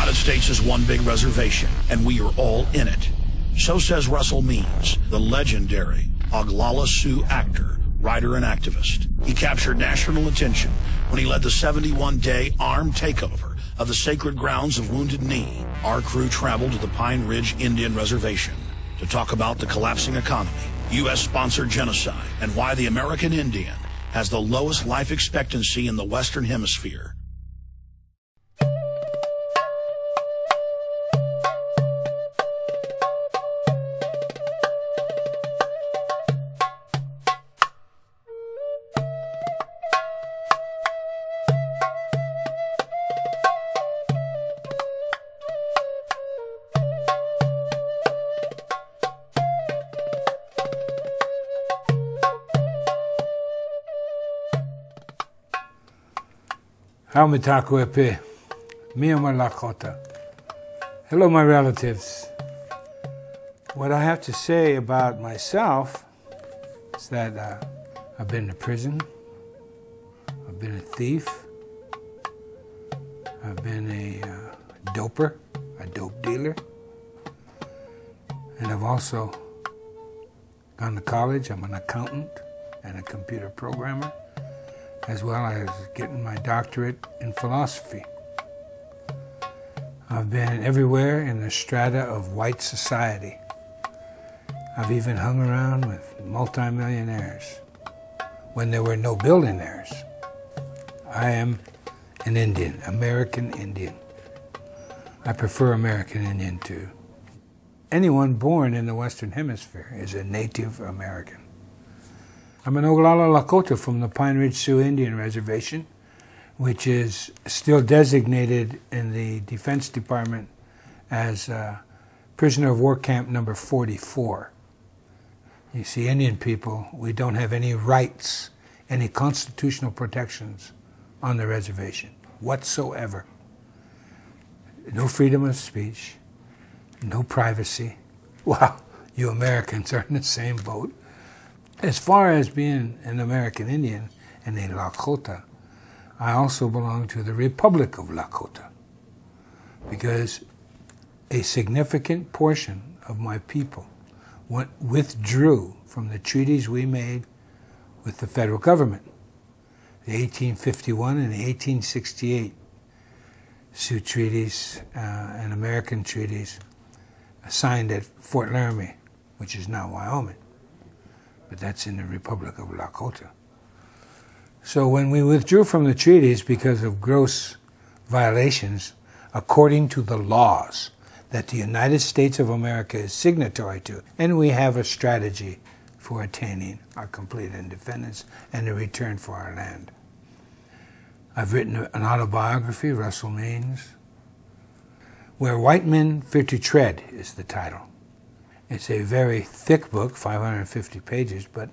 United States is one big reservation, and we are all in it. So says Russell Means, the legendary Oglala Sioux actor, writer, and activist. He captured national attention when he led the 71-day armed takeover of the sacred grounds of Wounded Knee. Our crew traveled to the Pine Ridge Indian Reservation to talk about the collapsing economy, U.S.-sponsored genocide, and why the American Indian has the lowest life expectancy in the Western Hemisphere. Hello, my relatives. What I have to say about myself is that I've been to prison, I've been a thief, I've been a doper, a dope dealer, and I've also gone to college. I'm an accountant and a computer programmer, as well as getting my doctorate in philosophy. I've been everywhere in the strata of white society. I've even hung around with multimillionaires when there were no billionaires. I am an Indian, American Indian. I prefer American Indian to anyone born in the Western Hemisphere is a Native American. I'm an Oglala Lakotah from the Pine Ridge Sioux Indian Reservation, which is still designated in the Defense Department as prisoner of war camp number 44. You see, Indian people, we don't have any rights, any constitutional protections on the reservation whatsoever. No freedom of speech, no privacy. Well, you Americans are in the same boat. As far as being an American Indian and a Lakotah, I also belong to the Republic of Lakotah because a significant portion of my people withdrew from the treaties we made with the federal government. The 1851 and the 1868 Sioux treaties and American treaties signed at Fort Laramie, which is now Wyoming. But that's in the Republic of Lakotah. So when we withdrew from the treaties because of gross violations, according to the laws that the United States of America is signatory to, and we have a strategy for attaining our complete independence and a return for our land. I've written an autobiography, Russell Means, Where White Men Fear to Tread is the title. It's a very thick book, 550 pages, but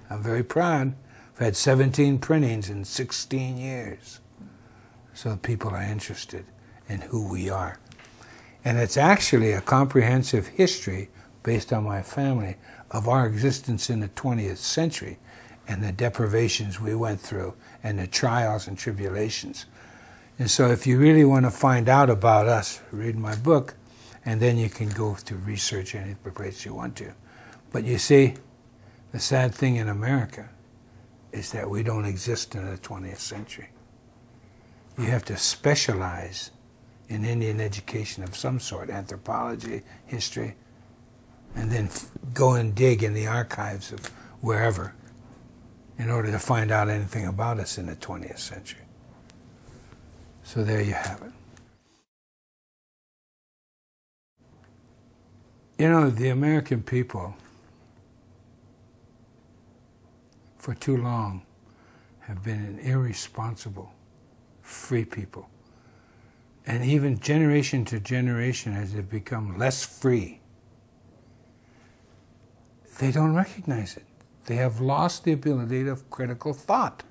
I'm very proud. I've had 17 printings in 16 years. So people are interested in who we are. And it's actually a comprehensive history based on my family of our existence in the 20th century and the deprivations we went through and the trials and tribulations. And so if you really want to find out about us, read my book, and then you can go to research any place you want to. But you see, the sad thing in America is that we don't exist in the 20th century. You have to specialize in Indian education of some sort, anthropology, history, and then go and dig in the archives of wherever in order to find out anything about us in the 20th century. So there you have it. You know, the American people, for too long, have been an irresponsible, free people. And even generation to generation, as they've become less free, they don't recognize it. They have lost the ability of critical thought.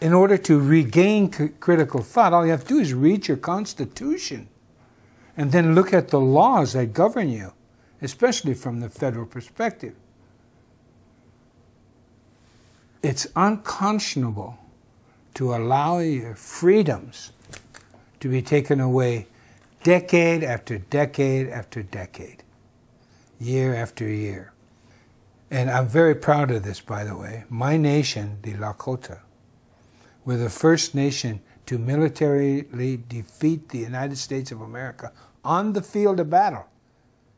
In order to regain critical thought, all you have to do is read your Constitution and then look at the laws that govern you, especially from the federal perspective. It's unconscionable to allow your freedoms to be taken away decade after decade after decade, year after year. And I'm very proud of this, by the way. My nation, the Lakotah, were the first nation to militarily defeat the United States of America on the field of battle.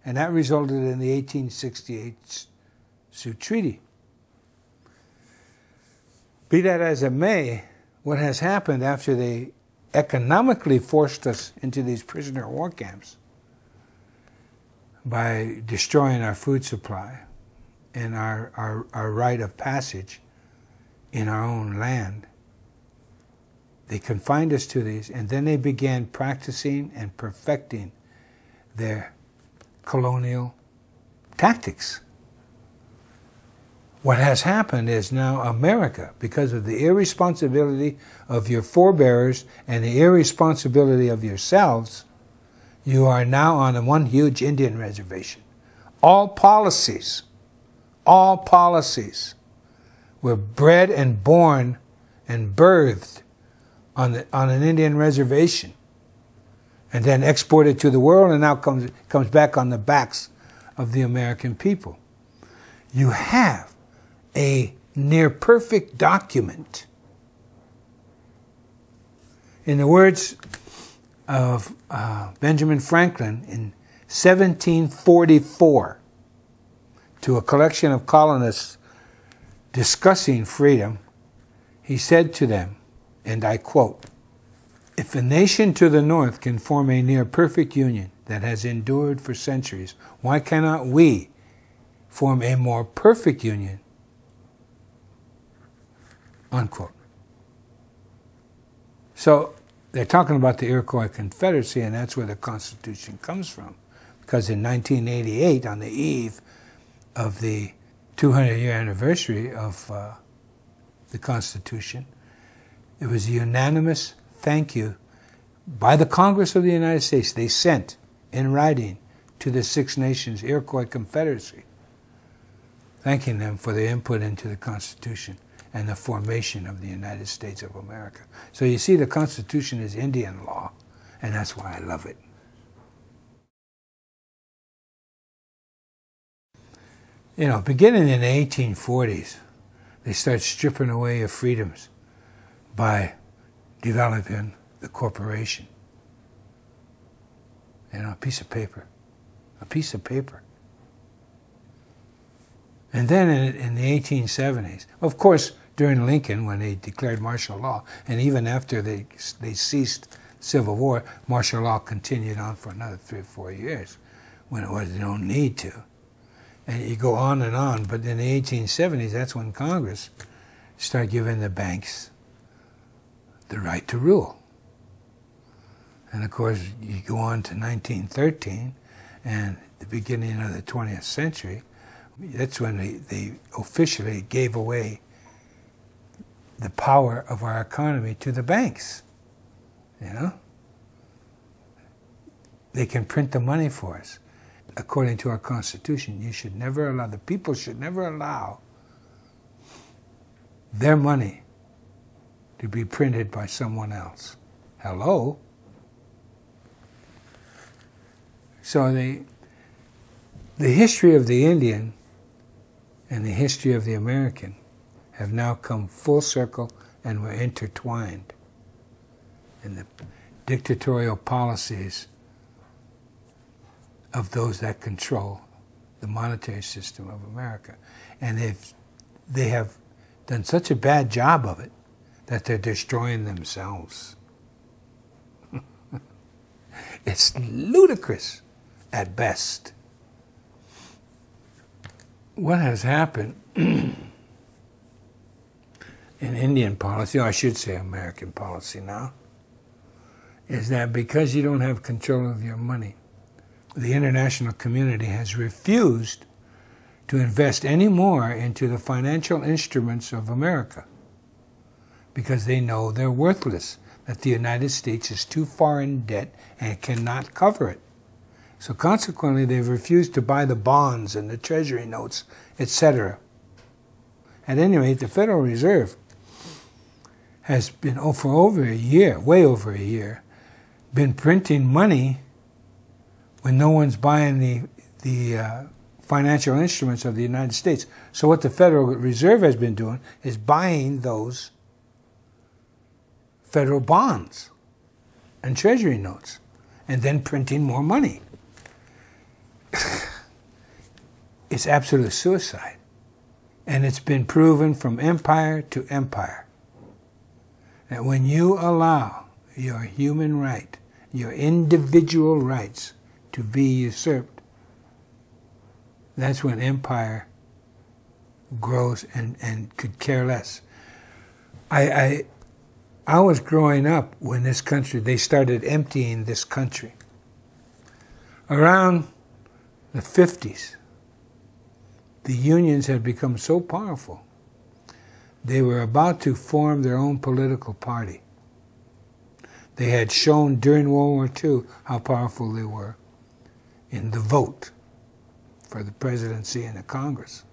And that resulted in the 1868 Sioux Treaty. Be that as it may, what has happened after they economically forced us into these prisoner of war camps by destroying our food supply and our right of passage in our own land, they confined us to these, and then they began practicing and perfecting their colonial tactics. What has happened is now America, because of the irresponsibility of your forebears and the irresponsibility of yourselves, you are now on one huge Indian reservation. All policies were bred and born and birthed on an Indian reservation, and then exported to the world, and now comes back on the backs of the American people. You have a near-perfect document. In the words of Benjamin Franklin in 1744, to a collection of colonists discussing freedom, he said to them, and I quote, "If a nation to the north can form a near-perfect union that has endured for centuries, why cannot we form a more perfect union?" Unquote. So they're talking about the Iroquois Confederacy, and that's where the Constitution comes from. Because in 1988, on the eve of the 200-year anniversary of the Constitution, it was a unanimous thank you by the Congress of the United States. They sent in writing to the Six Nations Iroquois Confederacy, thanking them for their input into the Constitution and the formation of the United States of America. So you see, the Constitution is Indian law, and that's why I love it. You know, beginning in the 1840s, they start stripping away your freedoms by developing the corporation. You know, a piece of paper. A piece of paper. And then in the 1870s, of course, during Lincoln, when they declared martial law, and even after they ceased civil war, martial law continued on for another 3 or 4 years, when it was no need to. And you go on and on, but in the 1870s, that's when Congress started giving the banks the right to rule. And of course, you go on to 1913, and the beginning of the 20th century, that's when they officially gave away the power of our economy to the banks. You know? They can print the money for us. According to our Constitution, you should never allow, the people should never allow their money to be printed by someone else. Hello? So the history of the Indian and the history of the American have now come full circle, and we're intertwined in the dictatorial policies of those that control the monetary system of America. And they have done such a bad job of it that they're destroying themselves. It's ludicrous at best. What has happened in Indian policy, or I should say American policy now, is that because you don't have control of your money, the international community has refused to invest any more into the financial instruments of America because they know they're worthless, that the United States is too far in debt and cannot cover it. So consequently, they've refused to buy the bonds and the treasury notes, etc. At any rate, the Federal Reserve has been, for over a year, way over a year, been printing money when no one's buying the financial instruments of the United States. So what the Federal Reserve has been doing is buying those federal bonds and treasury notes and then printing more money. It's absolute suicide. And it's been proven from empire to empire that when you allow your human right, your individual rights to be usurped, that's when empire grows and could care less. I was growing up when this country, they started emptying this country. Around the 50s, the unions had become so powerful, they were about to form their own political party. They had shown during World War II how powerful they were in the vote for the presidency and the Congress.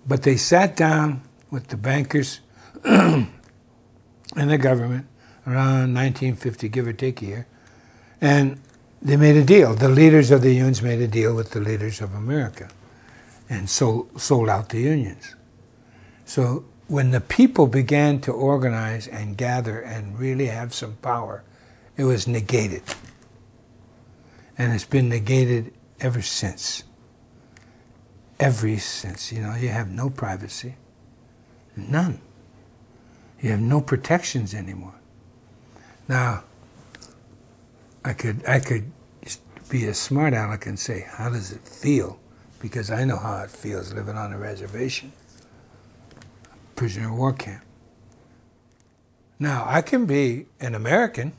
But they sat down with the bankers and the government around 1950, give or take a year, and they made a deal. The leaders of the unions made a deal with the leaders of America and sold out the unions. So when the people began to organize and gather and really have some power, it was negated. And it's been negated ever since. Ever since. You know, you have no privacy. None. You have no protections anymore. Now, I could be a smart aleck and say, how does it feel? Because I know how it feels living on a reservation, a prisoner of war camp. Now, I can be an American,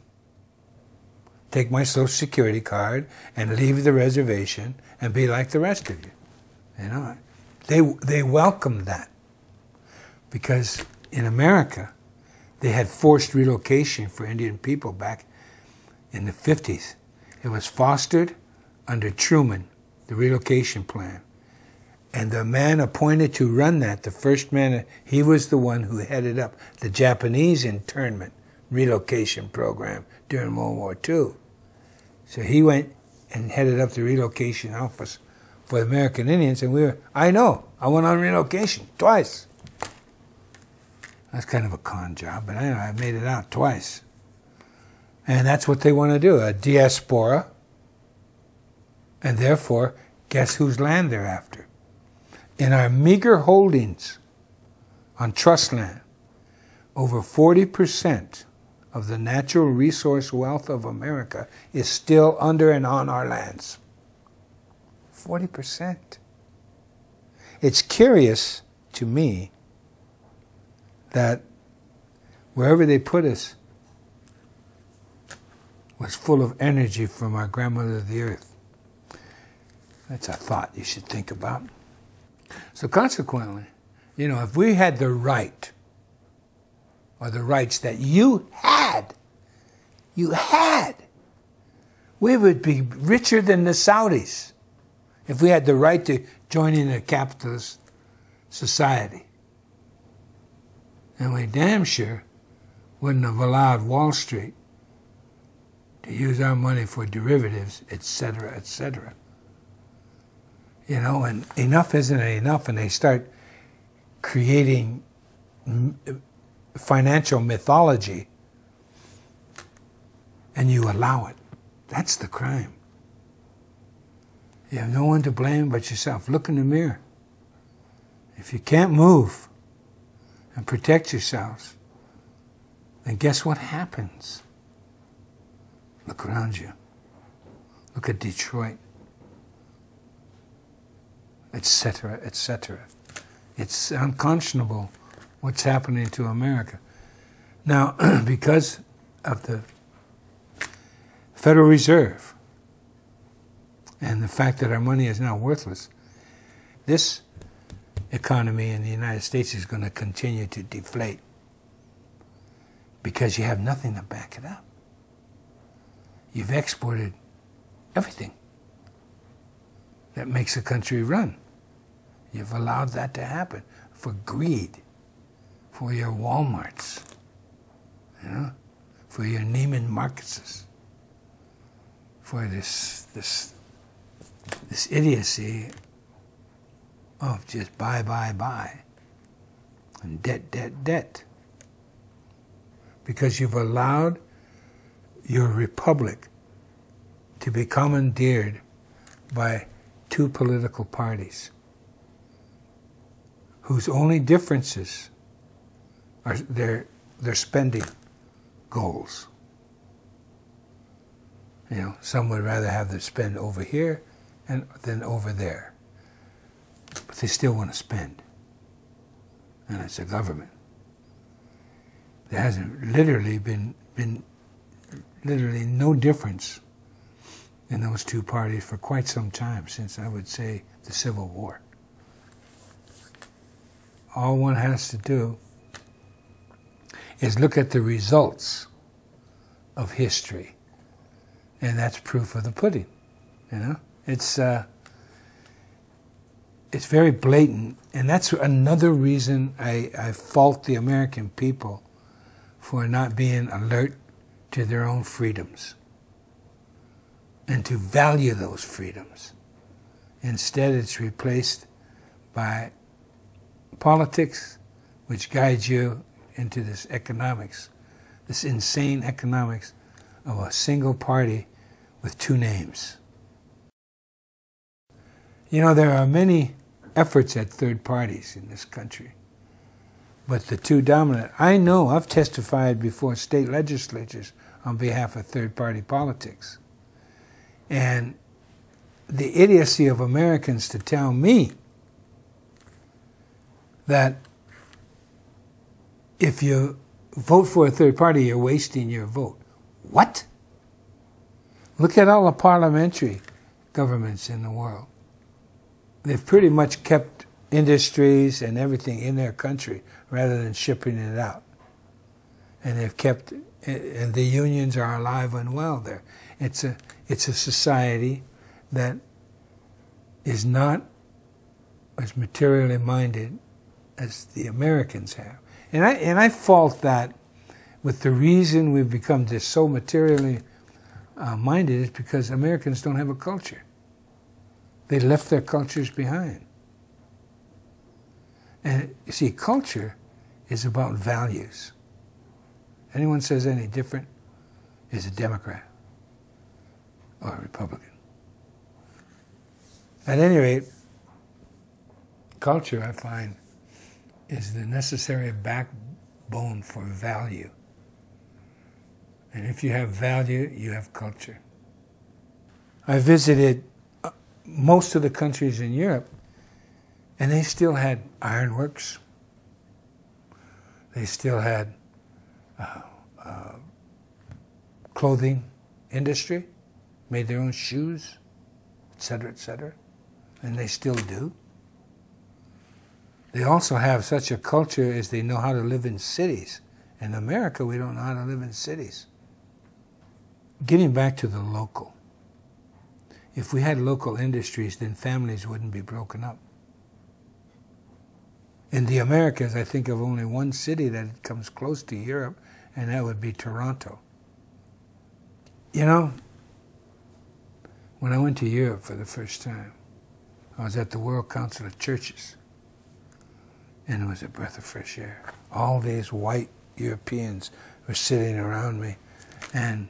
take my Social Security card and leave the reservation and be like the rest of you. You know, they welcome that because in America, they had forced relocation for Indian people back in the 50s. It was fostered under Truman, the relocation plan. And the man appointed to run that, the first man, he was the one who headed up the Japanese internment relocation program during World War II. So he went and headed up the relocation office for the American Indians, and I went on relocation twice. That's kind of a con job, but anyway, I made it out twice. And that's what they want to do, a diaspora. And therefore, guess whose land they're after? In our meager holdings on trust land, over 40% of the natural resource wealth of America is still under and on our lands. 40%. It's curious to me that wherever they put us was full of energy from our grandmother the earth. That's a thought you should think about. So consequently, you know, if we had the right, or the rights that you had, we would be richer than the Saudis if we had the right to join in a capitalist society. And we damn sure wouldn't have allowed Wall Street to use our money for derivatives, etc., etc. You know, and enough isn't enough, and they start creating financial mythology, and you allow it. That's the crime. You have no one to blame but yourself. Look in the mirror. If you can't move and protect yourselves, then guess what happens? Look around you. Look at Detroit, etc., etc. It's unconscionable what's happening to America. Now, because of the Federal Reserve and the fact that our money is now worthless, this economy in the United States is going to continue to deflate because you have nothing to back it up. You've exported everything that makes a country run. You've allowed that to happen for greed, for your Walmarts, you know, for your Neiman Marcuses, for this idiocy of just buy, and debt. Because you've allowed your republic to be commandeered by two political parties whose only differences are their spending goals. You know, some would rather have them spend over here than over there. But they still want to spend. And it's a government. There hasn't literally been literally no difference in those two parties for quite some time, since I would say the Civil War. All one has to do is look at the results of history, and that's proof of the pudding. You know, it's very blatant, and that's another reason I fault the American people for not being alert to their own freedoms and to value those freedoms. Instead, it's replaced by politics, which guides you into this economics, this insane economics of a single party with two names. You know, there are many efforts at third parties in this country, but the two dominant, I know I've testified before state legislatures on behalf of third party politics. And the idiocy of Americans to tell me that if you vote for a third party, you're wasting your vote. What? Look at all the parliamentary governments in the world. They've pretty much kept industries and everything in their country rather than shipping it out. And they've kept, and the unions are alive and well there. It's a society that is not as materially minded as the Americans have. And I fault that with the reason we've become just so materially minded is because Americans don't have a culture. They left their cultures behind. And you see, culture is about values. Anyone says any different is a Democrat or a Republican. At any rate, culture, I find, is the necessary backbone for value. And if you have value, you have culture. I visited most of the countries in Europe, and they still had ironworks. They still had clothing industry, made their own shoes, etc., and they still do. They also have such a culture as they know how to live in cities. In America, we don't know how to live in cities. Getting back to the local. If we had local industries, then families wouldn't be broken up. In the Americas, I think of only one city that comes close to Europe, and that would be Toronto. You know, when I went to Europe for the first time, I was at the World Council of Churches, and it was a breath of fresh air. All these white Europeans were sitting around me, and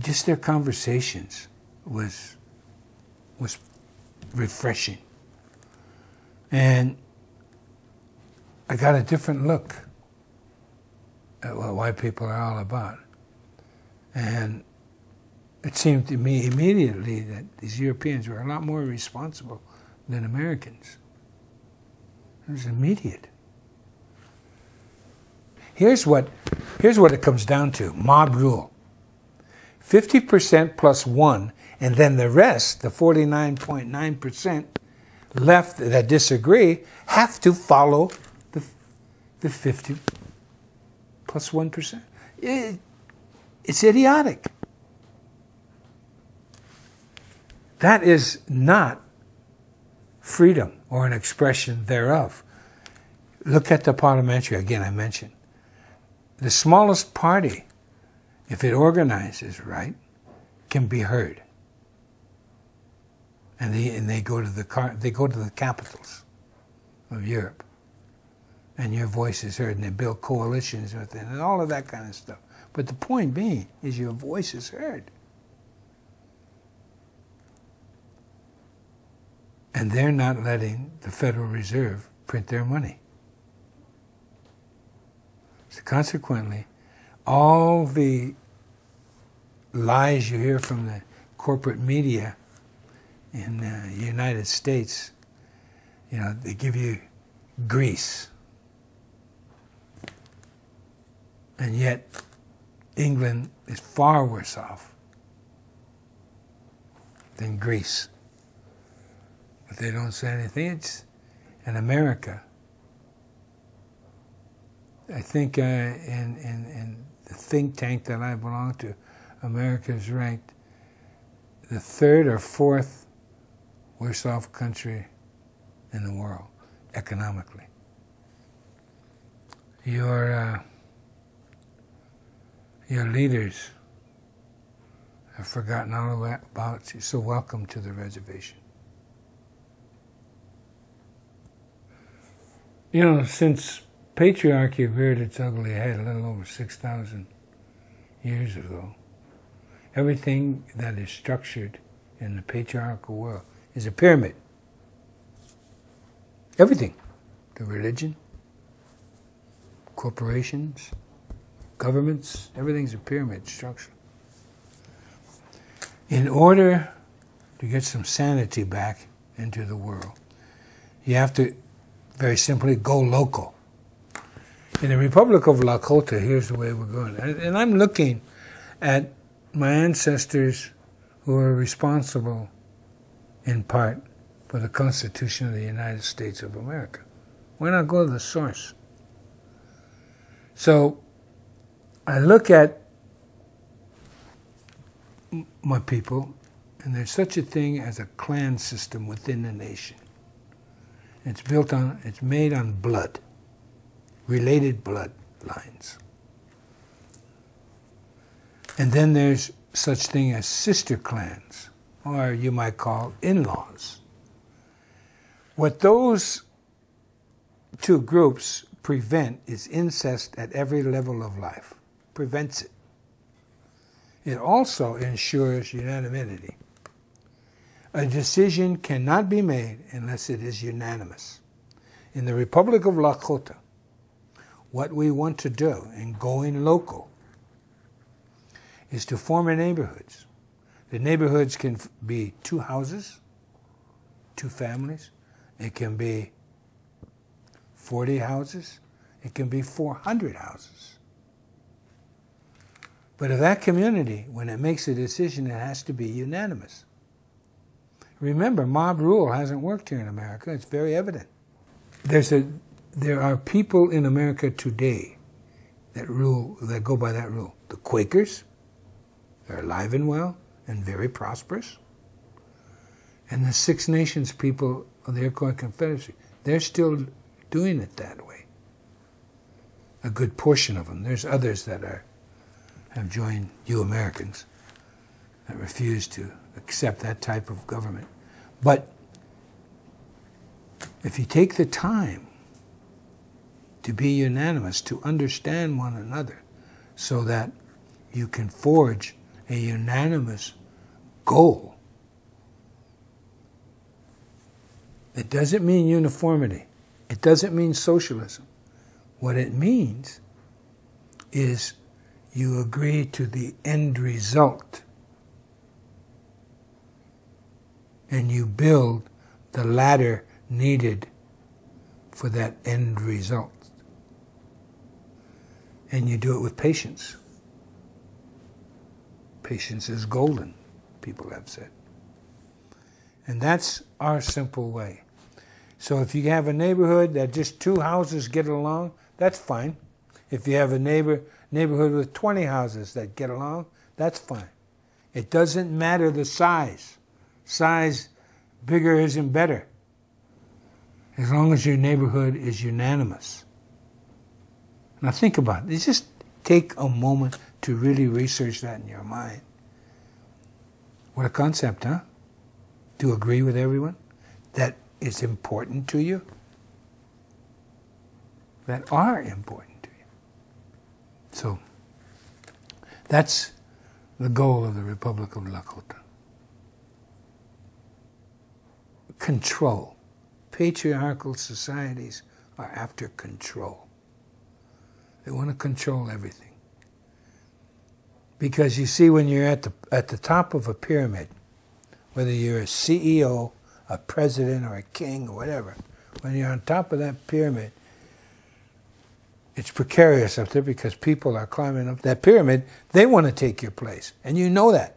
just their conversations was refreshing. And I got a different look at what white people are all about. And it seemed to me immediately that these Europeans were a lot more responsible than Americans. It was immediate. Here's what it comes down to, mob rule. 50% plus one, and then the rest, the 49.9% left that disagree, have to follow the 50 plus 1%. It's idiotic. That is not freedom or an expression thereof. Look at the parliamentary, again I mentioned. The smallest party if it organizes right, can be heard. And they go to the capitals of Europe, and your voice is heard, and they build coalitions with it, and all of that kind of stuff. But the point being is your voice is heard. And they're not letting the Federal Reserve print their money. So consequently, all the lies you hear from the corporate media in the United States, you know, they give you Greece. And yet, England is far worse off than Greece. But they don't say anything. It's in America. I think in the think tank that I belong to, America is ranked the 3rd or 4th worst off country in the world, economically. Your leaders have forgotten all about you, so welcome to the reservation. You know, since patriarchy reared its ugly head a little over 6,000 years ago, everything that is structured in the patriarchal world is a pyramid. Everything. The religion, corporations, governments, everything's a pyramid structure. In order to get some sanity back into the world, you have to very simply go local. In the Republic of Lakotah, here's the way we're going. And I'm looking at my ancestors who are responsible, in part, for the Constitution of the United States of America. Why not go to the source? So I look at my people, and there's such a thing as a clan system within the nation. It's made on blood, related bloodlines. And then there's such thing as sister clans, or you might call in-laws. What those two groups prevent is incest at every level of life. Prevents it. It also ensures unanimity. A decision cannot be made unless it is unanimous. In the Republic of Lakotah, what we want to do in going local is to form neighborhoods. The neighborhoods can be 2 houses, 2 families. It can be 40 houses. It can be 400 houses. But if that community, when it makes a decision, it has to be unanimous. Remember, mob rule hasn't worked here in America. It's very evident. There are people in America today that go by that rule. The Quakers, they're alive and well and very prosperous. And the Six Nations people of the Iroquois Confederacy, they're still doing it that way. A good portion of them. There's others that have joined you Americans that refuse to accept that type of government. But if you take the time to be unanimous, to understand one another, so that you can forge a unanimous goal, it doesn't mean uniformity. It doesn't mean socialism. What it means is you agree to the end result, and you build the ladder needed for that end result. And you do it with patience. Patience is golden, people have said. And that's our simple way. So if you have a neighborhood that just 2 houses get along, that's fine. If you have a neighborhood with 20 houses that get along, that's fine. It doesn't matter the size. Size, bigger isn't better, as long as your neighborhood is unanimous. Now think about it. Just take a moment to really research that in your mind. What a concept, huh? To agree with everyone that is important to you, that are important to you. So that's the goal of the Republic of Lakotah. Control. Patriarchal societies are after control. They want to control everything. Because you see, when you're at the top of a pyramid, whether you're a CEO, a president, or a king, or whatever, when you're on top of that pyramid, it's precarious up there because people are climbing up that pyramid. They want to take your place, and you know that.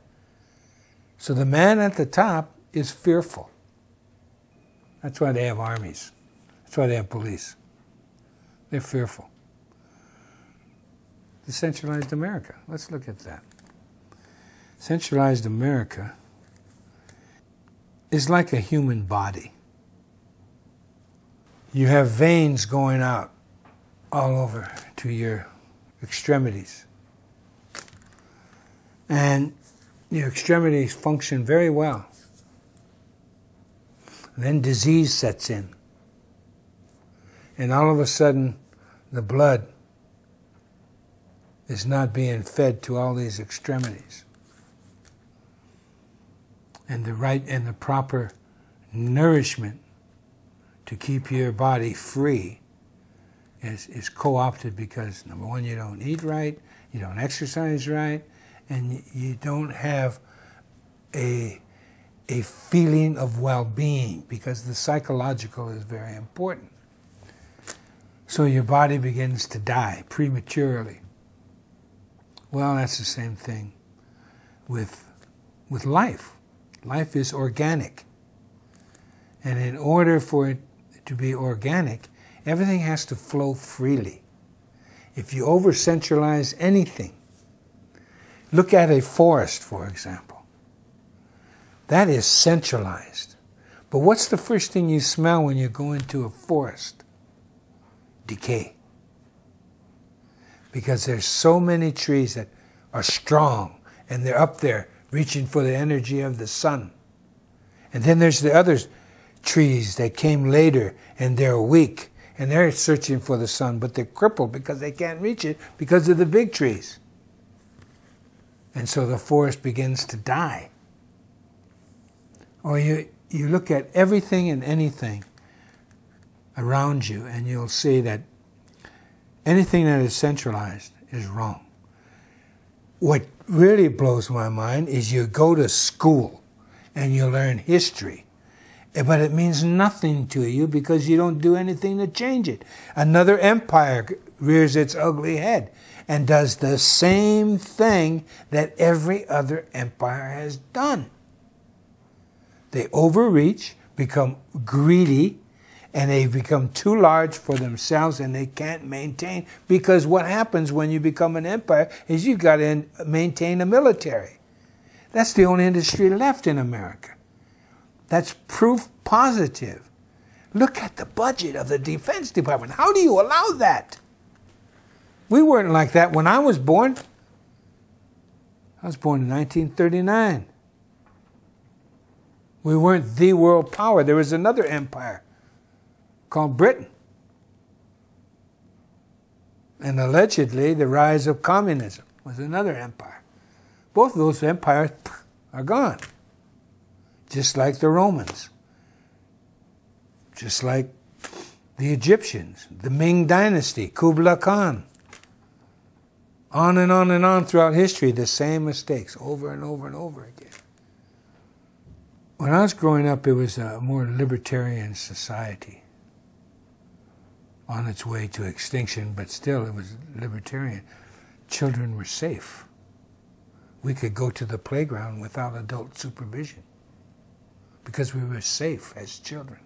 So the man at the top is fearful. That's why they have armies. That's why they have police. They're fearful. The centralized America. Let's look at that. Centralized America is like a human body. You have veins going out all over to your extremities. And your extremities function very well. And then disease sets in. And all of a sudden, the blood is not being fed to all these extremities. And the right and the proper nourishment to keep your body free is co-opted because, number one, you don't eat right, you don't exercise right, and you don't have a feeling of well-being, because the psychological is very important. So your body begins to die prematurely. Well, that's the same thing with life. Life is organic. And in order for it to be organic, everything has to flow freely. If you over-centralize anything, look at a forest, for example. That is centralized. But what's the first thing you smell when you go into a forest? Decay. Because there's so many trees that are strong, and they're up there reaching for the energy of the sun. And then there's the other trees that came later, and they're weak, and they're searching for the sun, but they're crippled because they can't reach it because of the big trees. And so the forest begins to die. Or you look at everything and anything around you, and you'll see that anything that is centralized is wrong. What really blows my mind is you go to school and you learn history, but it means nothing to you because you don't do anything to change it. Another empire rears its ugly head and does the same thing that every other empire has done. They overreach, become greedy, and they become too large for themselves, and they can't maintain, because what happens when you become an empire is you've got to maintain a military. That's the only industry left in America. That's proof positive. Look at the budget of the Defense Department. How do you allow that? We weren't like that when I was born. I was born in 1939. We weren't the world power. There was another empire called Britain. And allegedly, the rise of communism was another empire. Both of those empires are gone. Just like the Romans. Just like the Egyptians, the Ming Dynasty, Kublai Khan. On and on and on throughout history, the same mistakes over and over and over again. When I was growing up, it was a more libertarian society on its way to extinction, but still it was libertarian. Children were safe. We could go to the playground without adult supervision because we were safe as children.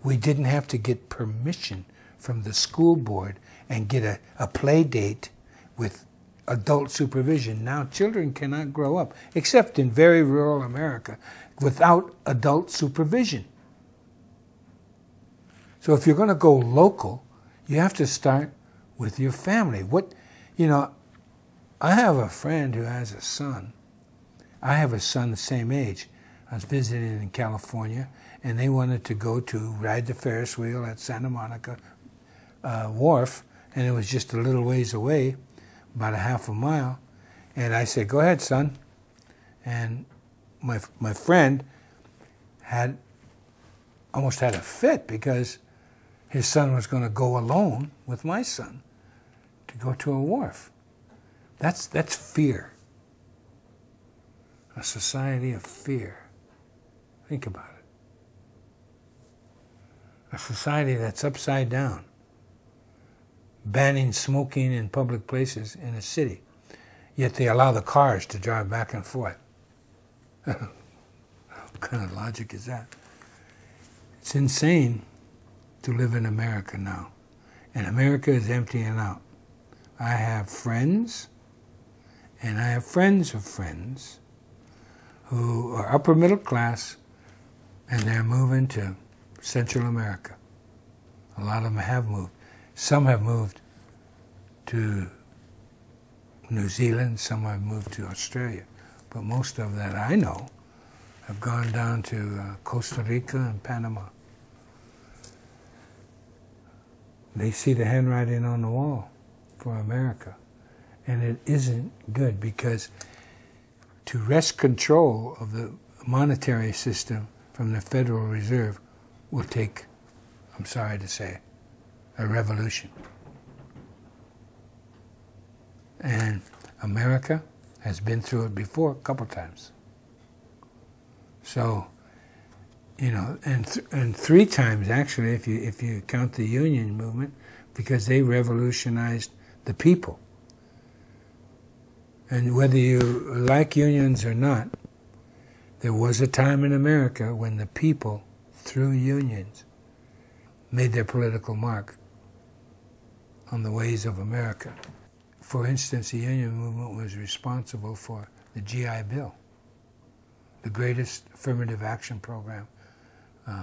We didn't have to get permission from the school board and get a play date with adult supervision. Now children cannot grow up, except in very rural America, without adult supervision. So if you're going to go local, you have to start with your family. I have a friend who has a son. I have a son the same age. I was visiting in California, and they wanted to go to ride the Ferris wheel at Santa Monica Wharf, and it was just a little ways away, about a half a mile. And I said, "Go ahead, son." And my friend almost had a fit because his son was going to go alone with my son to go to a wharf. That's fear. A society of fear. Think about it. A society that's upside down, banning smoking in public places in a city, yet they allow the cars to drive back and forth. What kind of logic is that? It's insane to live in America now. And America is emptying out. I have friends, and I have friends of friends who are upper middle class, and they're moving to Central America. A lot of them have moved. Some have moved to New Zealand, some have moved to Australia. But most of that I know have gone down to Costa Rica and Panama. They see the handwriting on the wall for America. And it isn't good, because to wrest control of the monetary system from the Federal Reserve will take, I'm sorry to say, a revolution. And America has been through it before a couple times. So, you know, and three times actually, if you count the union movement, because they revolutionized the people. And whether you like unions or not, there was a time in America when the people, through unions, made their political mark on the ways of America. For instance, the union movement was responsible for the GI Bill, the greatest affirmative action program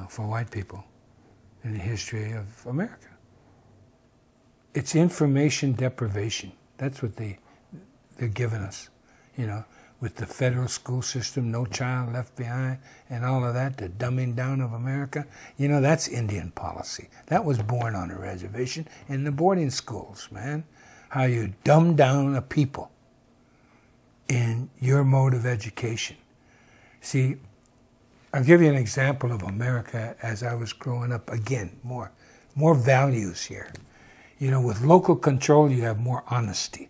for white people in the history of America. It's information deprivation. That's what they're giving us, you know, with the federal school system, no child left behind, and all of that, the dumbing down of America. You know, that's Indian policy. That was born on a reservation in the boarding schools, man. How you dumb down a people in your mode of education. See, I'll give you an example of America as I was growing up. Again, more values here. You know, with local control, you have more honesty.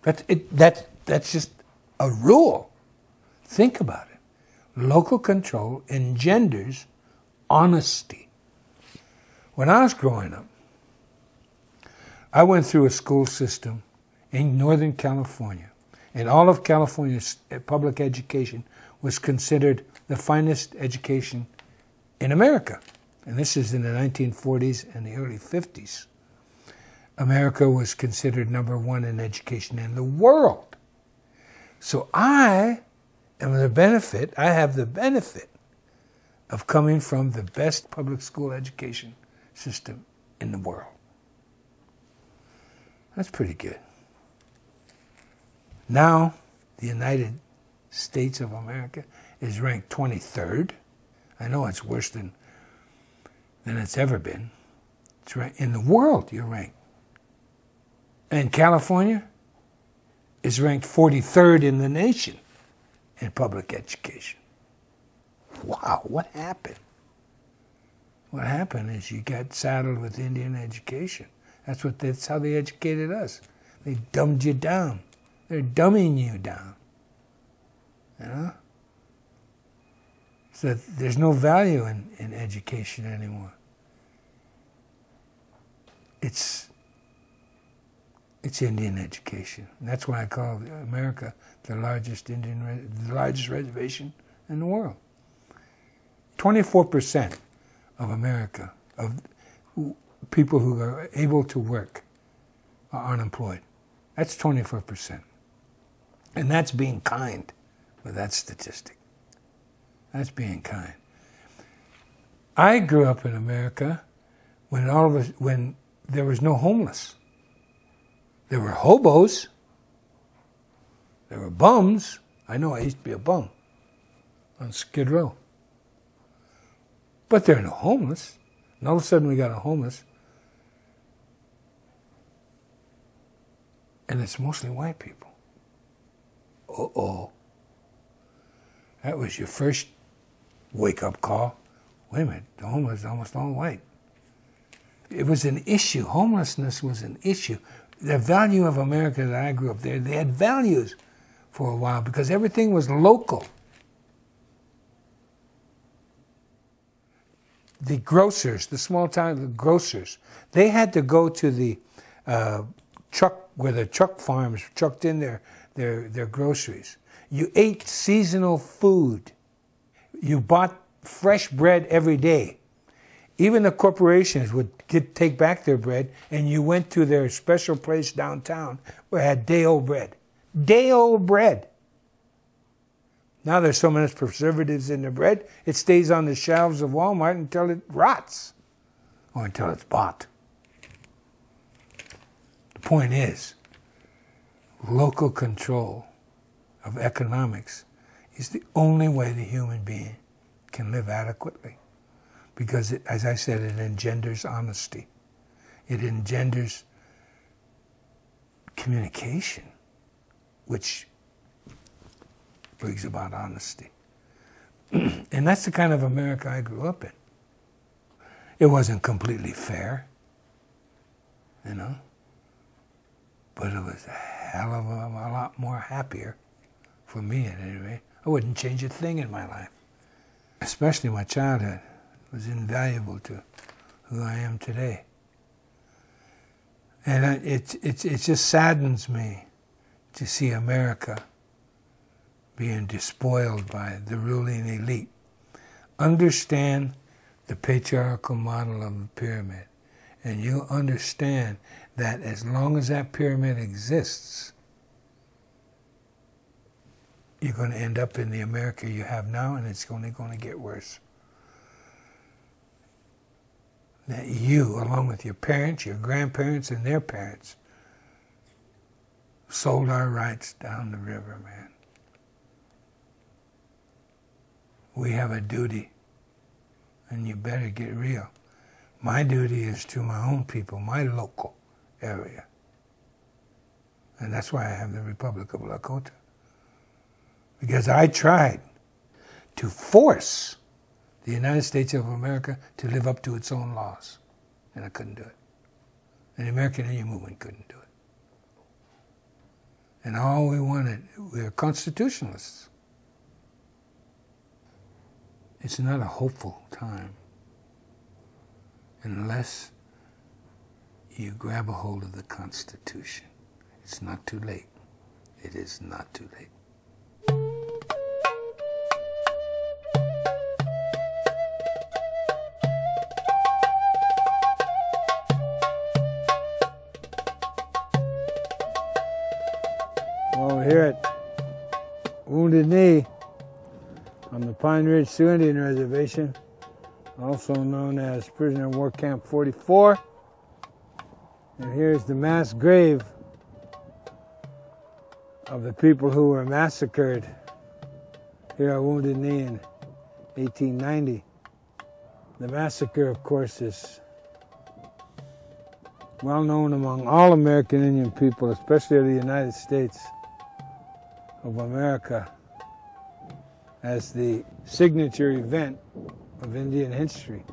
That's just a rule. Think about it. Local control engenders honesty. When I was growing up, I went through a school system in Northern California, and all of California's public education was considered the finest education in America. And this is in the 1940s and the early 50s. America was considered #1 in education in the world. So I have the benefit of coming from the best public school education system in the world. That's pretty good. Now, the United States of America is ranked 23rd. I know it's worse than it's ever been. It's ranked, in the world, you're ranked. And California is ranked 43rd in the nation in public education. Wow, what happened? What happened is you got saddled with Indian education. That's how they educated us. They dumbed you down. They're dumbing you down. You know? So there's no value in education anymore. It's Indian education. And that's why I call America the largest reservation in the world. 24% of America, of people who are able to work, are unemployed. That's 24%. And that's being kind with that statistic. That's being kind. I grew up in America when there was no homeless. There were hobos. There were bums. I know I used to be a bum on Skid Row. But there are no homeless. And all of a sudden we got a homeless. And it's mostly white people. Uh-oh. That was your first wake-up call. Wait a minute, the homeless are almost all white. It was an issue. Homelessness was an issue. The value of America that I grew up there, they had values for a while because everything was local. The grocers, the small town grocers, they had to go to the truck, where the truck farms trucked in their groceries. You ate seasonal food. You bought fresh bread every day. Even the corporations would take back their bread, and you went to their special place downtown where it had day-old bread. Day-old bread. Now there's so many preservatives in the bread, it stays on the shelves of Walmart until it rots, or until it's bought. The point is, local control of economics is the only way the human being can live adequately. Because, as I said, it engenders honesty. It engenders communication, which brings about honesty. And that's the kind of America I grew up in. It wasn't completely fair, you know, but it was a hell of a lot more happier for me at any rate. I wouldn't change a thing in my life, especially my childhood. It was invaluable to who I am today. And it just saddens me to see America being despoiled by the ruling elite. Understand the patriarchal model of the pyramid, and you'll understand that as long as that pyramid exists, you're going to end up in the America you have now, and it's only going to get worse. That you, along with your parents, your grandparents, and their parents, sold our rights down the river, man. We have a duty, and you better get real. My duty is to my own people, my local area. And that's why I have the Republic of Lakotah. Because I tried to force the United States of America to live up to its own laws. And I couldn't do it. And the American Indian movement couldn't do it. And all we wanted, we were constitutionalists. It's not a hopeful time unless you grab a hold of the Constitution. It's not too late. It is not too late. Well, we're here at Wounded Knee on the Pine Ridge Indian Reservation, also known as Prisoner of War Camp 44. And here's the mass grave of the people who were massacred here at Wounded Knee in 1890. The massacre, of course, is well known among all American Indian people, especially of the United States of America, as the signature event of Indian history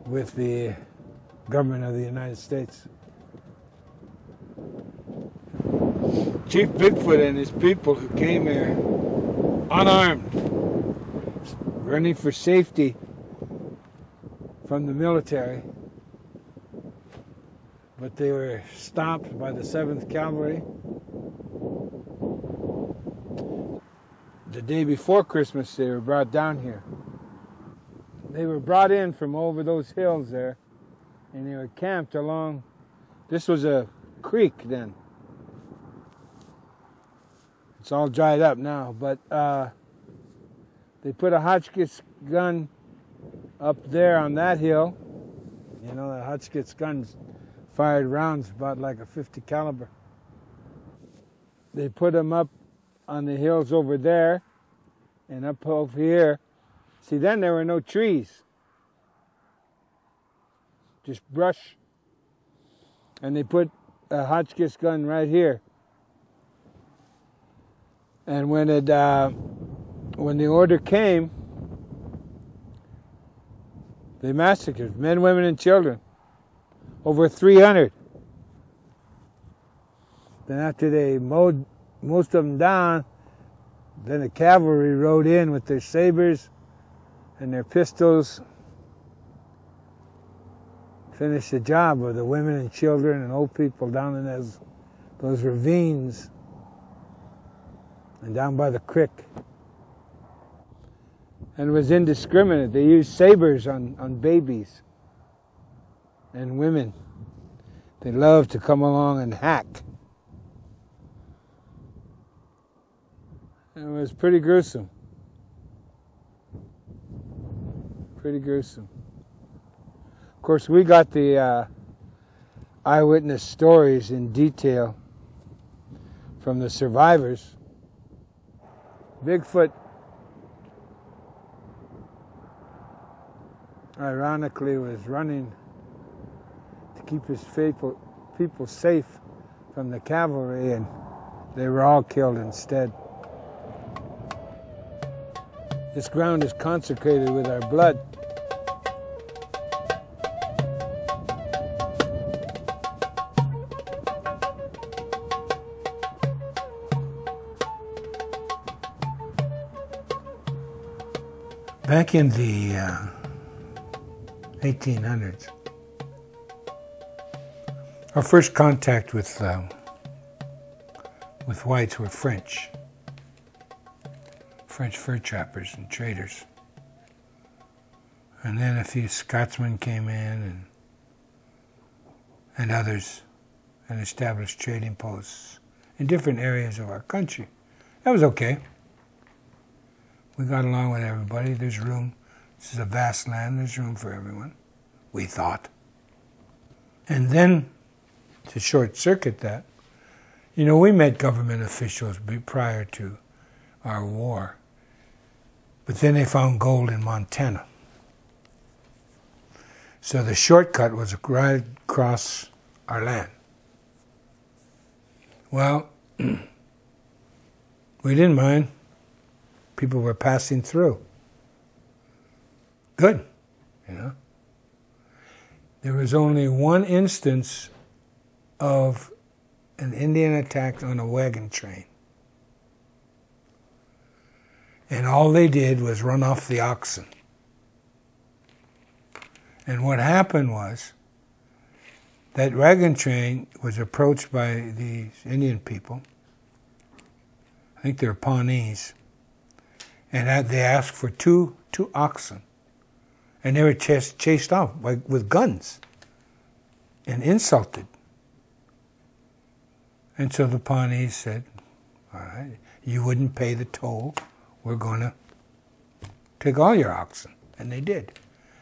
with the government of the United States. Chief Bigfoot and his people who came here unarmed, running for safety from the military, but they were stopped by the 7th Cavalry. The day before Christmas, they were brought down here. They were brought in from over those hills there, and they were camped along. This was a creek then. It's all dried up now, but they put a Hotchkiss gun up there on that hill. You know, the Hotchkiss guns fired rounds about like a .50 caliber. They put them up on the hills over there and up over here. See, then there were no trees, just brush. And they put a Hotchkiss gun right here. And when the order came, they massacred men, women, and children. Over 300. Then after they mowed most of them down, then the cavalry rode in with their sabers and their pistols. Finished the job of the women and children and old people down in those ravines and down by the creek. And it was indiscriminate. They used sabers on babies and women. They loved to come along and hack. It was pretty gruesome. Pretty gruesome. Of course, we got the eyewitness stories in detail from the survivors. Bigfoot, ironically, was running to keep his people safe from the cavalry, and they were all killed instead. This ground is consecrated with our blood. Back in the 1800s, our first contact with whites were French fur trappers and traders. And then a few Scotsmen came in and others, and established trading posts in different areas of our country. That was okay. We got along with everybody. There's room. This is a vast land. There's room for everyone, we thought. And then, to short-circuit that, you know, we met government officials prior to our war. But then they found gold in Montana. So the shortcut was right across our land. Well, we didn't mind. People were passing through. Good, you know. There was only one instance of an Indian attack on a wagon train. And all they did was run off the oxen. And what happened was that wagon train was approached by these Indian people. I think they're Pawnees. And they asked for two oxen. And they were chased off with guns and insulted. And so the Pawnees said, all right, you wouldn't pay the toll. We're going to take all your oxen. And they did.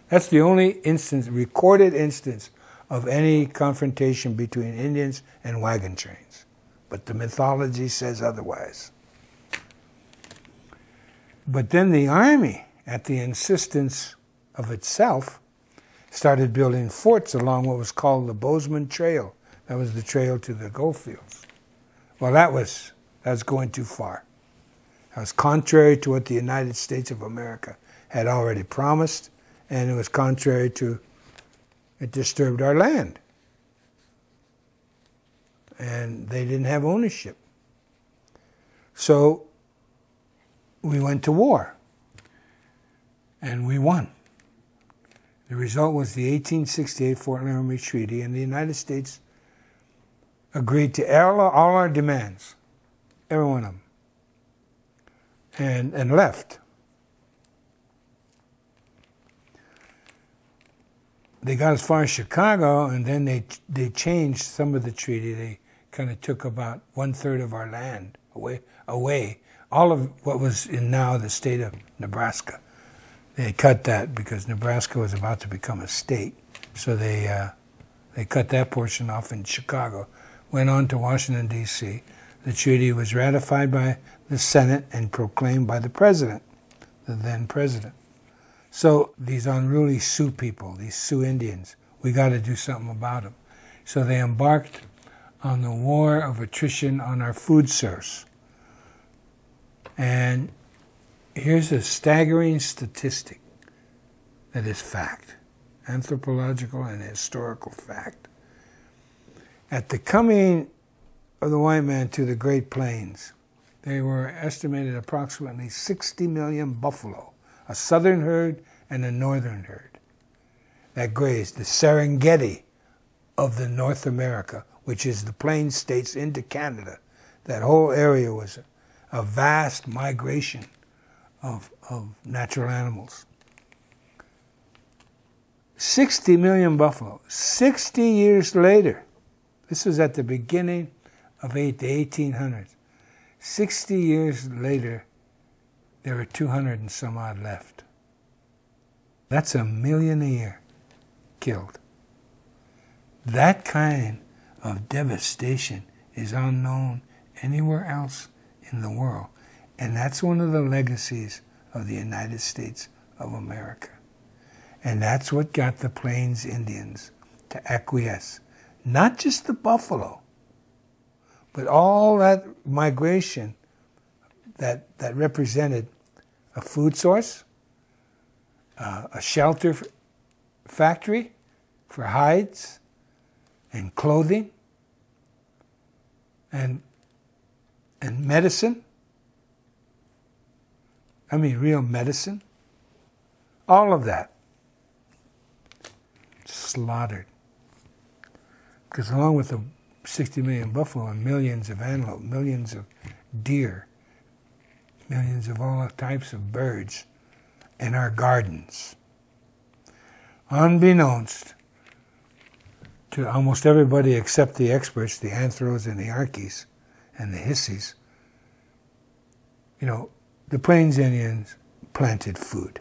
That's the only instance, recorded instance, of any confrontation between Indians and wagon trains. But the mythology says otherwise. But then the Army, at the insistence of itself, started building forts along what was called the Bozeman Trail. That was the trail to the gold fields. Well, that was going too far. That was contrary to what the United States of America had already promised, and it was contrary to, it disturbed our land. And they didn't have ownership. So we went to war, and we won. The result was the 1868 Fort Laramie Treaty, and the United States agreed to all our demands, every one of them, and left. They got as far as Chicago, and then they changed some of the treaty. They kind of took about 1/3 of our land away. All of what was in now the state of Nebraska. They cut that because Nebraska was about to become a state. So they They cut that portion off in Chicago, went on to Washington, D.C. The treaty was ratified by the Senate and proclaimed by the president, the then president. So these unruly Sioux people, these Sioux Indians, we got to do something about them. So they embarked on the war of attrition on our food source. And here's a staggering statistic that is fact, anthropological and historical fact. At the coming of the white man to the Great Plains, there were estimated approximately 60 million buffalo, a southern herd and a northern herd, that grazed the Serengeti of the North America, which is the Plains states into Canada. That whole area was a vast migration of natural animals. 60 million buffalo. 60 years later, this was at the beginning of the 1800s. 60 years later, there were 200 and some odd left. That's 1 million a year killed. That kind of devastation is unknown anywhere else in the world. And that's one of the legacies of the United States of America. And that's what got the Plains Indians to acquiesce. Not just the buffalo, but all that migration that represented a food source, a shelter factory for hides and clothing and medicine. I mean, real medicine. All of that slaughtered. Because along with the 60 million buffalo and millions of antelope, millions of deer, millions of all types of birds in our gardens, unbeknownst to almost everybody except the experts, the anthros and the archies and the hissies, you know, the Plains Indians planted food.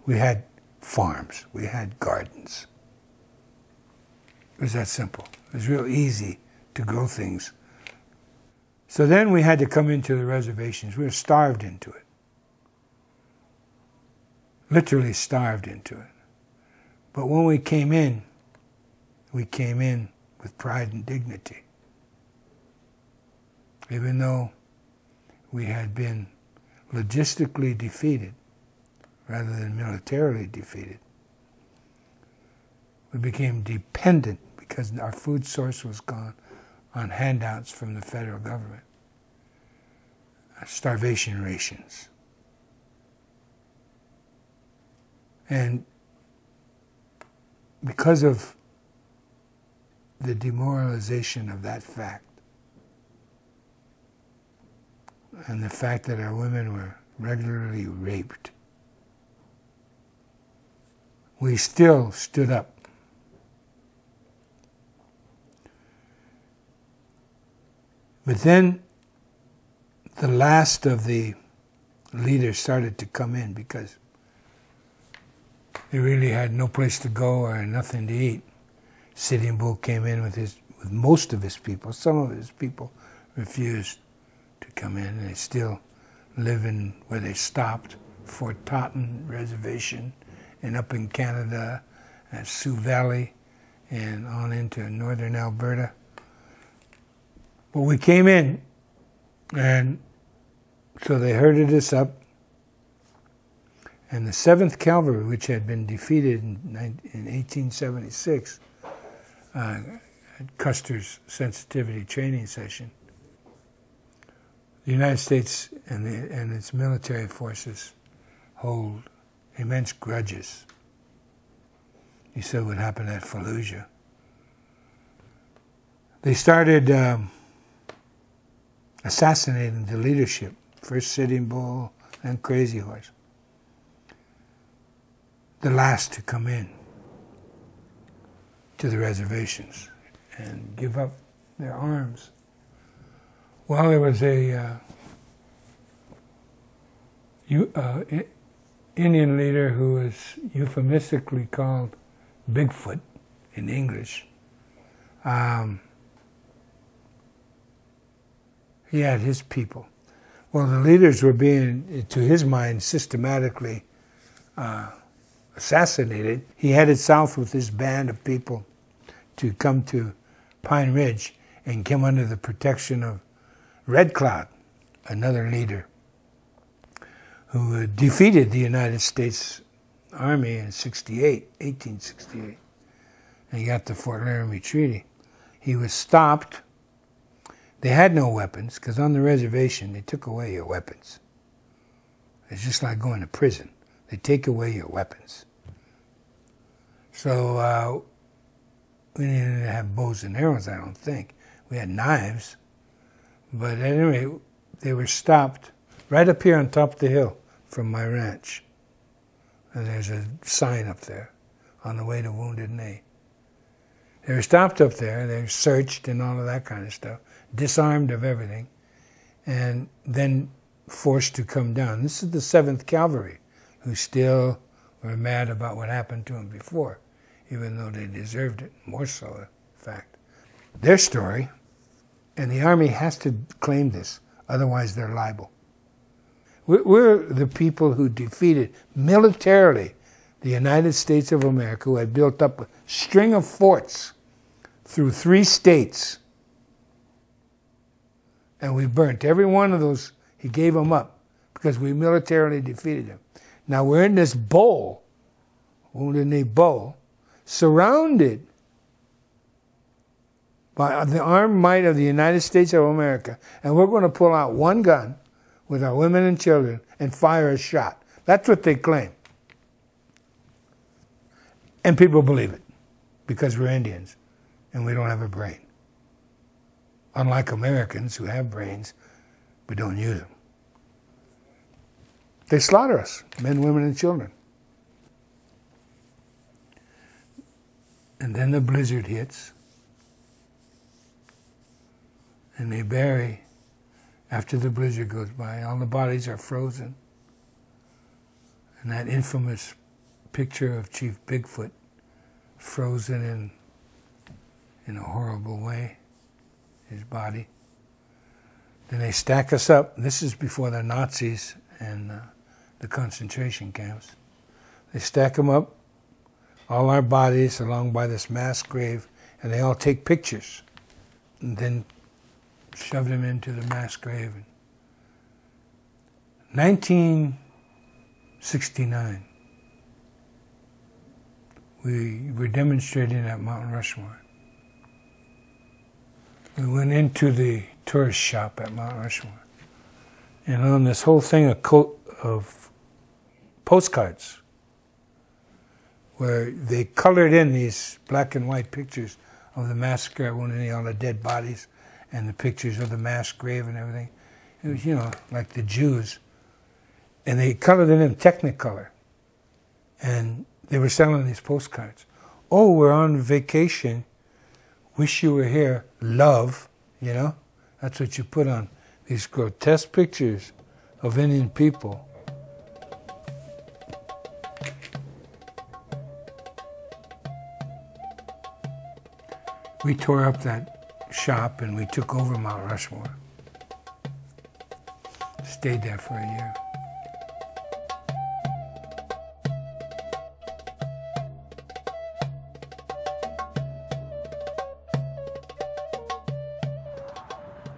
We had farms. We had gardens. It was that simple. It was real easy to grow things. So then we had to come into the reservations. We were starved into it. Literally starved into it. But when we came in with pride and dignity. Even though we had been logistically defeated rather than militarily defeated. We became dependent because our food source was gone on handouts from the federal government. Starvation rations. And because of the demoralization of that fact, and the fact that our women were regularly raped, we still stood up. But then the last of the leaders started to come in because they really had no place to go or nothing to eat. Sitting Bull came in with most of his people. Some of his people refused to come in. They still live in where they stopped, Fort Totten Reservation, and up in Canada at Sioux Valley and on into northern Alberta. But we came in, and so they herded us up, and the 7th Cavalry, which had been defeated in 1876, at Custer's sensitivity training session, the United States and its military forces hold immense grudges. You saw what happened at Fallujah. They started assassinating the leadership, first Sitting Bull, then Crazy Horse. The last to come in to the reservations and give up their arms. Well, there was a Indian leader who was euphemistically called Bigfoot in English. He had his people. Well, the leaders were being, to his mind, systematically assassinated. He headed south with his band of people to come to Pine Ridge and come under the protection of Red Cloud, another leader who defeated the United States Army in 1868, and he got the Fort Laramie Treaty. He was stopped. They had no weapons, because on the reservation, they took away your weapons. It's just like going to prison. They take away your weapons. So we didn't have bows and arrows, I don't think. We had knives. But anyway, they were stopped right up here on top of the hill from my ranch. And there's a sign up there, on the way to Wounded Knee. They were stopped up there, they were searched and all of that kind of stuff, disarmed of everything, and then forced to come down. This is the 7th Cavalry, who still were mad about what happened to them before, even though they deserved it, more so, in fact. Their story, and the Army has to claim this, otherwise they're liable. We're the people who defeated militarily the United States of America, who had built up a string of forts through 3 states. And we burnt every one of those. He gave them up because we militarily defeated him. Now we're in this bowl, Wounded Knee Bowl, surrounded by the armed might of the United States of America, and we're going to pull out one gun with our women and children and fire a shot. That's what they claim. And people believe it because we're Indians and we don't have a brain. Unlike Americans who have brains but don't use them. They slaughter us, men, women, and children. And then the blizzard hits and they bury. After the blizzard goes by, all the bodies are frozen. And that infamous picture of Chief Bigfoot frozen in a horrible way, his body. Then they stack us up. This is before the Nazis and the concentration camps. They stack them up, all our bodies along by this mass grave, and they all take pictures. And then shoved him into the mass grave. 1969, we were demonstrating at Mount Rushmore. We went into the tourist shop at Mount Rushmore, and on this whole thing of postcards, where they colored in these black and white pictures of the massacre at Wounded Knee, all the dead bodies, and the pictures of the mass grave and everything. It was, you know, like the Jews. And they colored it in Technicolor. And they were selling these postcards. Oh, we're on vacation. Wish you were here. Love, you know? That's what you put on these grotesque pictures of Indian people. We tore up that shop and we took over Mount Rushmore. Stayed there for a year.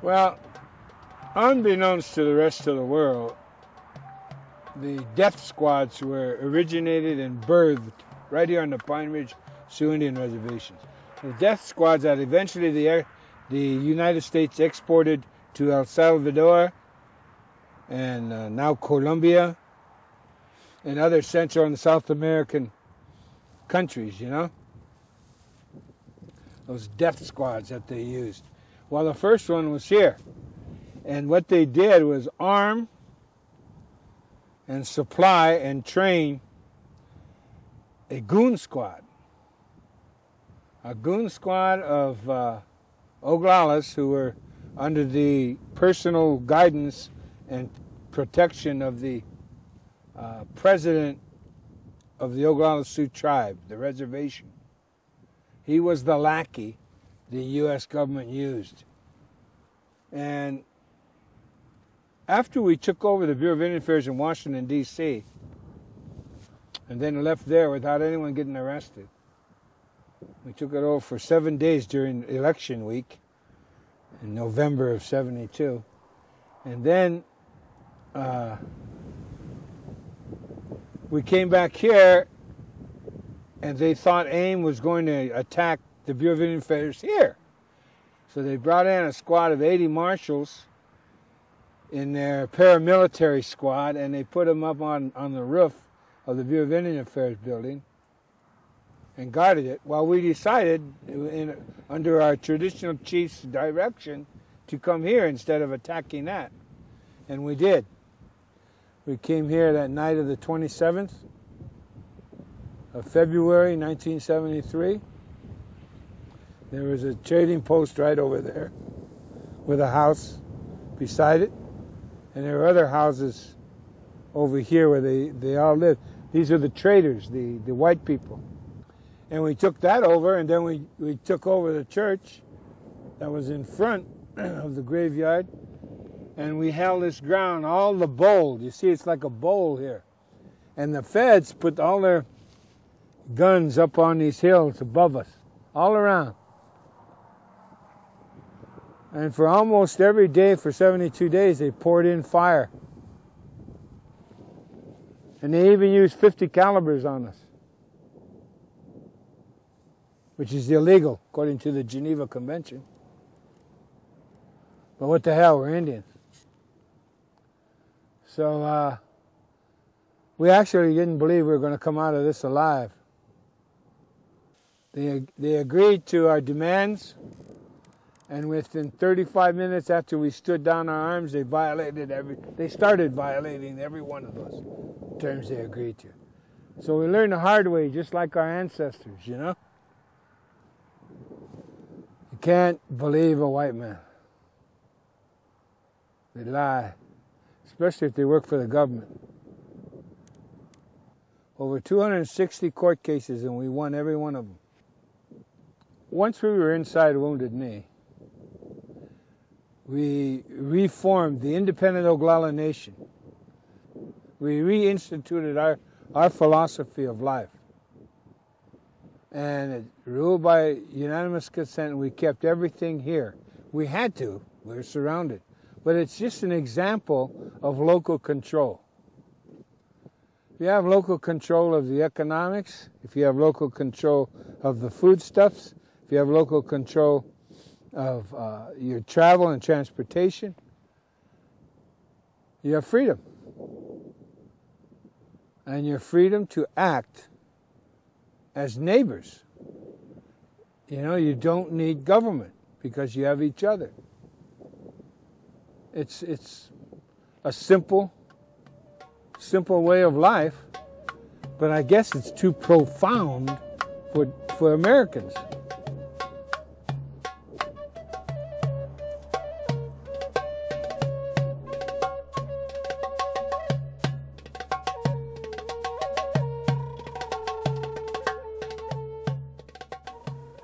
Well, unbeknownst to the rest of the world, the death squads were originated and birthed right here on the Pine Ridge Sioux Indian Reservations. The death squads that eventually the United States exported to El Salvador and now Colombia and other Central and South American countries, you know? Those death squads that they used. Well, the first one was here. And what they did was arm and supply and train a goon squad. A goon squad of Oglalas who were under the personal guidance and protection of the president of the Oglala Sioux tribe, the reservation. He was the lackey the U.S. government used. And after we took over the Bureau of Indian Affairs in Washington, D.C., and then left there without anyone getting arrested, we took it over for 7 days during election week in November of '72. And then we came back here, and they thought AIM was going to attack the Bureau of Indian Affairs here. So they brought in a squad of 80 marshals in their paramilitary squad, and they put them up on the roof of the Bureau of Indian Affairs building and guarded it, while we decided, under our traditional chief's direction, to come here instead of attacking that. And we did. We came here that night of the 27th of February 1973. There was a trading post right over there with a house beside it, and there were other houses over here where they all lived. These are the traders, the white people. And we took that over, and then we took over the church that was in front of the graveyard, and we held this ground, all the bowl. You see, it's like a bowl here. And the feds put all their guns up on these hills above us, all around. And for almost every day for 72 days, they poured in fire. And they even used 50 calibers on us, which is illegal according to the Geneva Convention. But what the hell, we're Indians. So we actually didn't believe we were going to come out of this alive. They agreed to our demands, and within 35 minutes after we stood down our arms, they started violating every one of those terms they agreed to. So we learned the hard way, just like our ancestors, you know? You can't believe a white man. They lie, especially if they work for the government. Over 260 court cases, and we won every one of them. Once we were inside Wounded Knee, we reformed the independent Oglala Nation. We reinstituted our philosophy of life. And it ruled by unanimous consent, and we kept everything here. We had to. We were surrounded. But it's just an example of local control. If you have local control of the economics, if you have local control of the foodstuffs, if you have local control of your travel and transportation, you have freedom. And your freedom to act as neighbors. You know, you don't need government because you have each other. It's a simple way of life, but I guess it's too profound for Americans.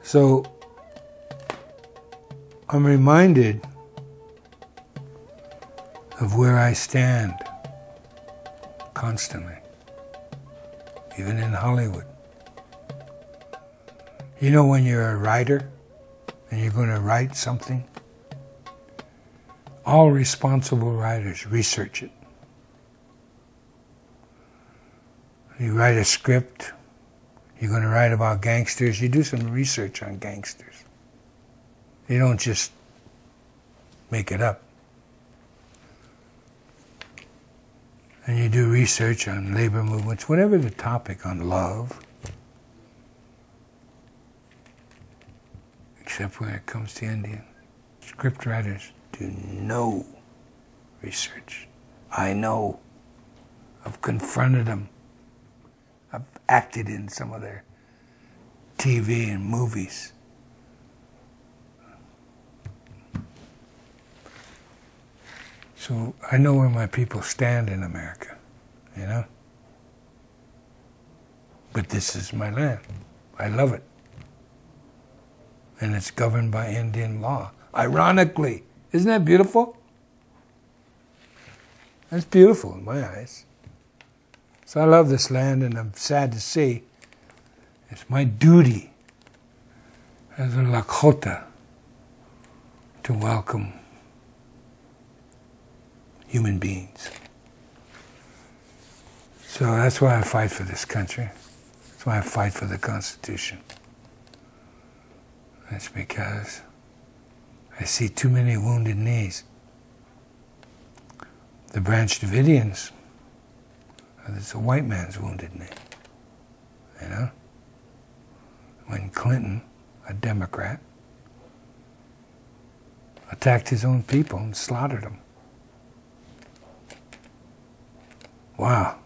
So I'm reminded of where I stand constantly, even in Hollywood. You know, when you're a writer and you're going to write something, all responsible writers research it. You write a script, you're going to write about gangsters, you do some research on gangsters. You don't just make it up. And you do research on labor movements, whatever the topic, on love. Except when it comes to Indians. Script writers do no research. I know. I've confronted them. I've acted in some of their TV and movies. So I know where my people stand in America, you know? But this is my land. I love it. and it's governed by Indian law. Ironically, isn't that beautiful? That's beautiful in my eyes. So I love this land, and I'm sad to see it's my duty as a Lakota to welcome human beings. So that's why I fight for this country. That's why I fight for the Constitution. That's because I see too many wounded knees. The Branch Davidians, it's a white man's wounded knee, you know? When Clinton, a Democrat, attacked his own people and slaughtered them. Wow.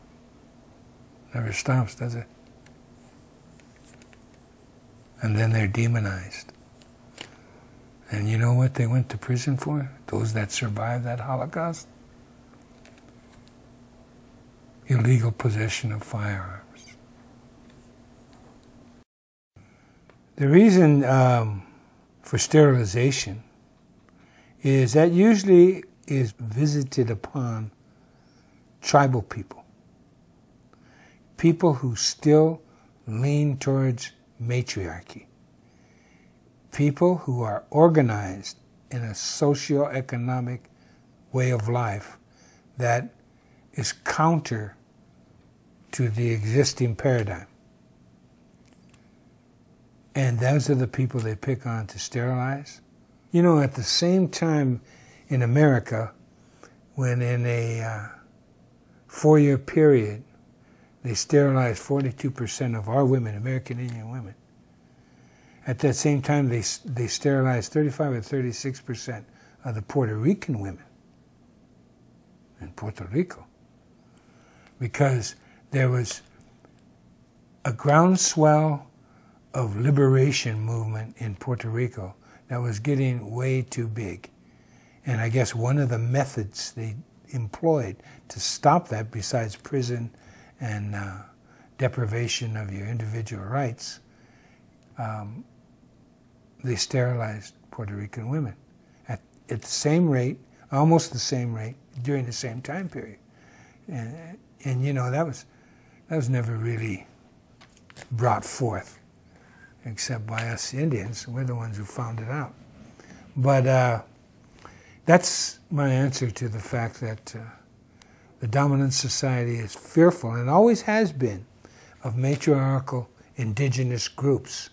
Never stops, does it? And then they're demonized. And you know what they went to prison for? Those that survived that Holocaust? Illegal possession of firearms. The reason for sterilization is that usually is visited upon tribal people. People who still lean towards matriarchy. People who are organized in a socio-economic way of life that is counter to the existing paradigm. And those are the people they pick on to sterilize. You know, at the same time in America, when in a 4-year period, they sterilized 42% of our women, American Indian women. At that same time, they sterilized 35 or 36% of the Puerto Rican women in Puerto Rico. Because there was a groundswell of liberation movement in Puerto Rico that was getting way too big. And I guess one of the methods they employed to stop that, besides prison and deprivation of your individual rights, they sterilized Puerto Rican women at the same rate, almost the same rate, during the same time period. And you know, that was never really brought forth, except by us Indians. We're the ones who found it out. But that's my answer to the fact that the dominant society is fearful, and always has been, of matriarchal indigenous groups.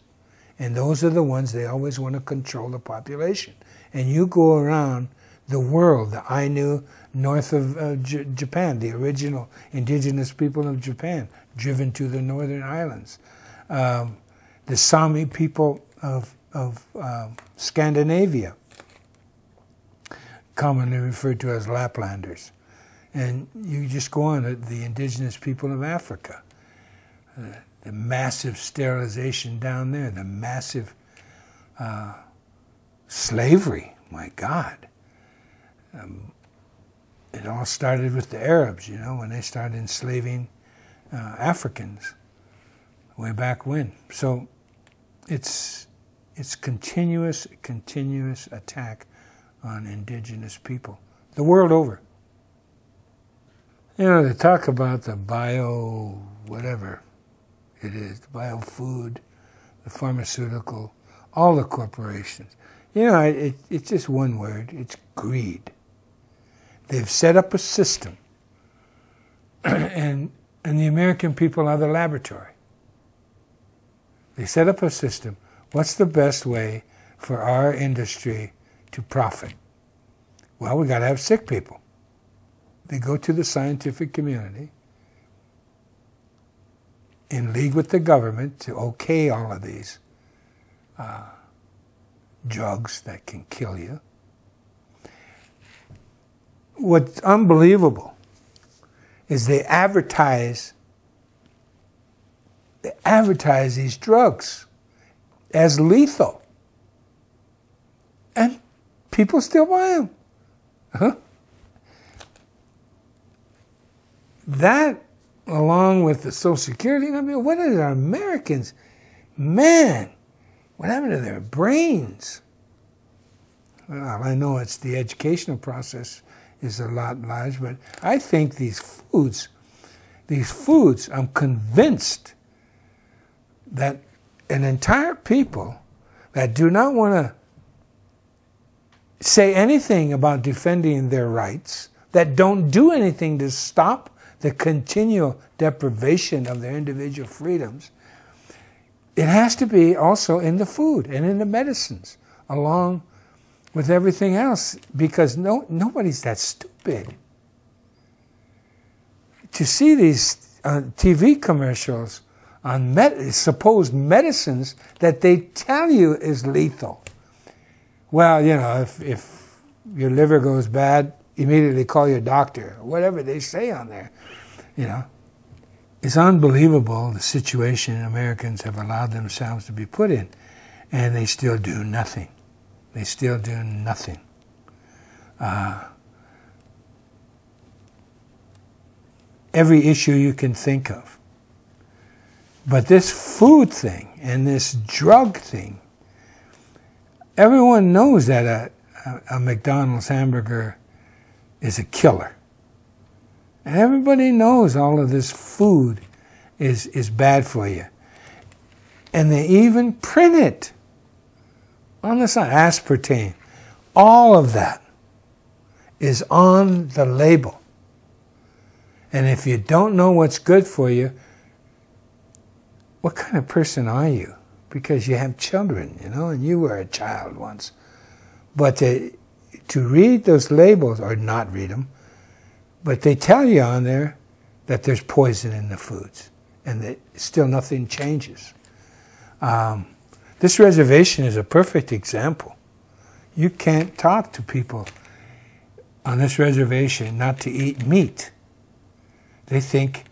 And those are the ones they always want to control the population. And you go around the world, the Ainu north of Japan, the original indigenous people of Japan, driven to the northern islands. The Sami people of Scandinavia, commonly referred to as Laplanders. And you just go on, the indigenous people of Africa. The massive sterilization down there, the massive slavery, my God. It all started with the Arabs, you know, when they started enslaving Africans way back when. So it's continuous attack on indigenous people the world over. You know, they talk about the whatever it is, the biofood, the pharmaceutical, all the corporations. You know, it's just one word, it's greed. They've set up a system, and the American people are the laboratory. They set up a system. What's the best way for our industry to profit? Well, we got to have sick people. They go to the scientific community in league with the government to okay all of these drugs that can kill you. What's unbelievable is they advertise these drugs as lethal, and people still buy them. Huh? That, along with the Social Security, I mean, what are Americans? Man, What happened to their brains? Well, I know it's the educational process is a lot large, but I think these foods, I'm convinced that an entire people that do not want to say anything about defending their rights, that don't do anything to stop the continual deprivation of their individual freedoms, it has to be also in the food and in the medicines, along with everything else, because nobody's that stupid. To see these TV commercials on supposed medicines that they tell you is lethal. Well, you know, if your liver goes bad, immediately call your doctor, whatever they say on there, you know. It's unbelievable the situation Americans have allowed themselves to be put in, and they still do nothing. They still do nothing. Every issue you can think of. But this food thing and this drug thing, everyone knows that a McDonald's hamburger is a killer. And everybody knows all of this food is bad for you. And they even print it on the side. Aspartame. All of that is on the label. And if you don't know what's good for you, what kind of person are you? Because you have children, you know, and you were a child once. But to read those labels, or not read them, but they tell you on there that there's poison in the foods, and that still nothing changes. This reservation is a perfect example. You can't talk to people on this reservation not to eat meat. They think,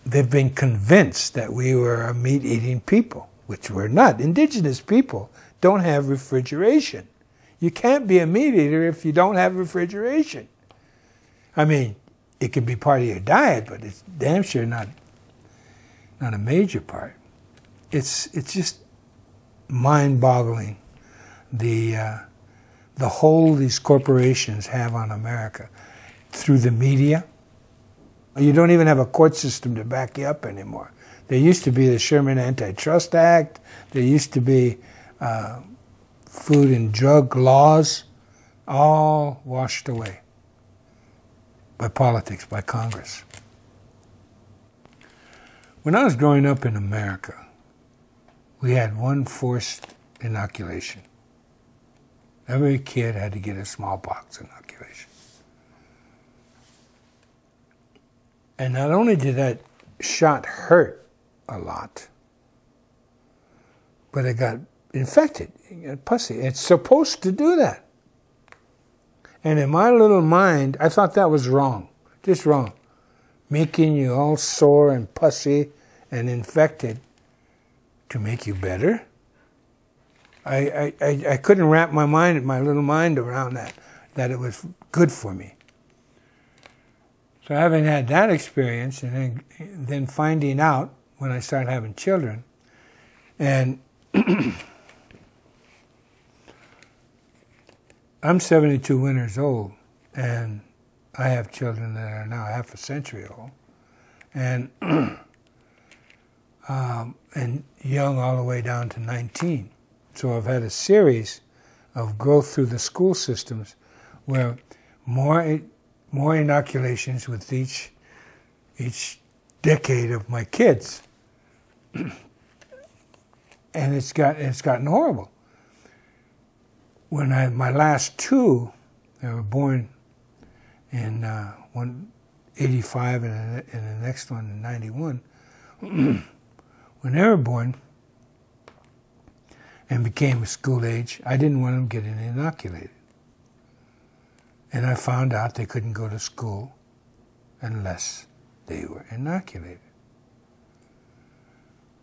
they've been convinced that we were a meat-eating people, which we're not. Indigenous people don't have refrigeration. You can't be a meat eater if you don't have refrigeration. I mean, it can be part of your diet, but it's damn sure not a major part. It's just mind-boggling the hold these corporations have on America through the media. You don't even have a court system to back you up anymore. There used to be the Sherman Antitrust Act. There used to be food and drug laws, all washed away by politics, by Congress. When I was growing up in America, we had one forced inoculation. Every kid had to get a smallpox inoculation. And not only did that shot hurt a lot, but it got infected, it got pussy. It's supposed to do that. And in my little mind, I thought that was wrong, just wrong. Making you all sore and pussy and infected to make you better. I couldn't wrap my little mind around that it was good for me. So having had that experience, and then finding out when I started having children, and I'm 72 winters old, and I have children that are now half a century old, and and young all the way down to 19. So I've had a series of growth through the school systems where more inoculations with each decade of my kids, and it's gotten horrible. When my last two, they were born in one 85 and the next one in 91. When they were born and became school age, I didn't want them getting inoculated. And I found out they couldn't go to school unless they were inoculated.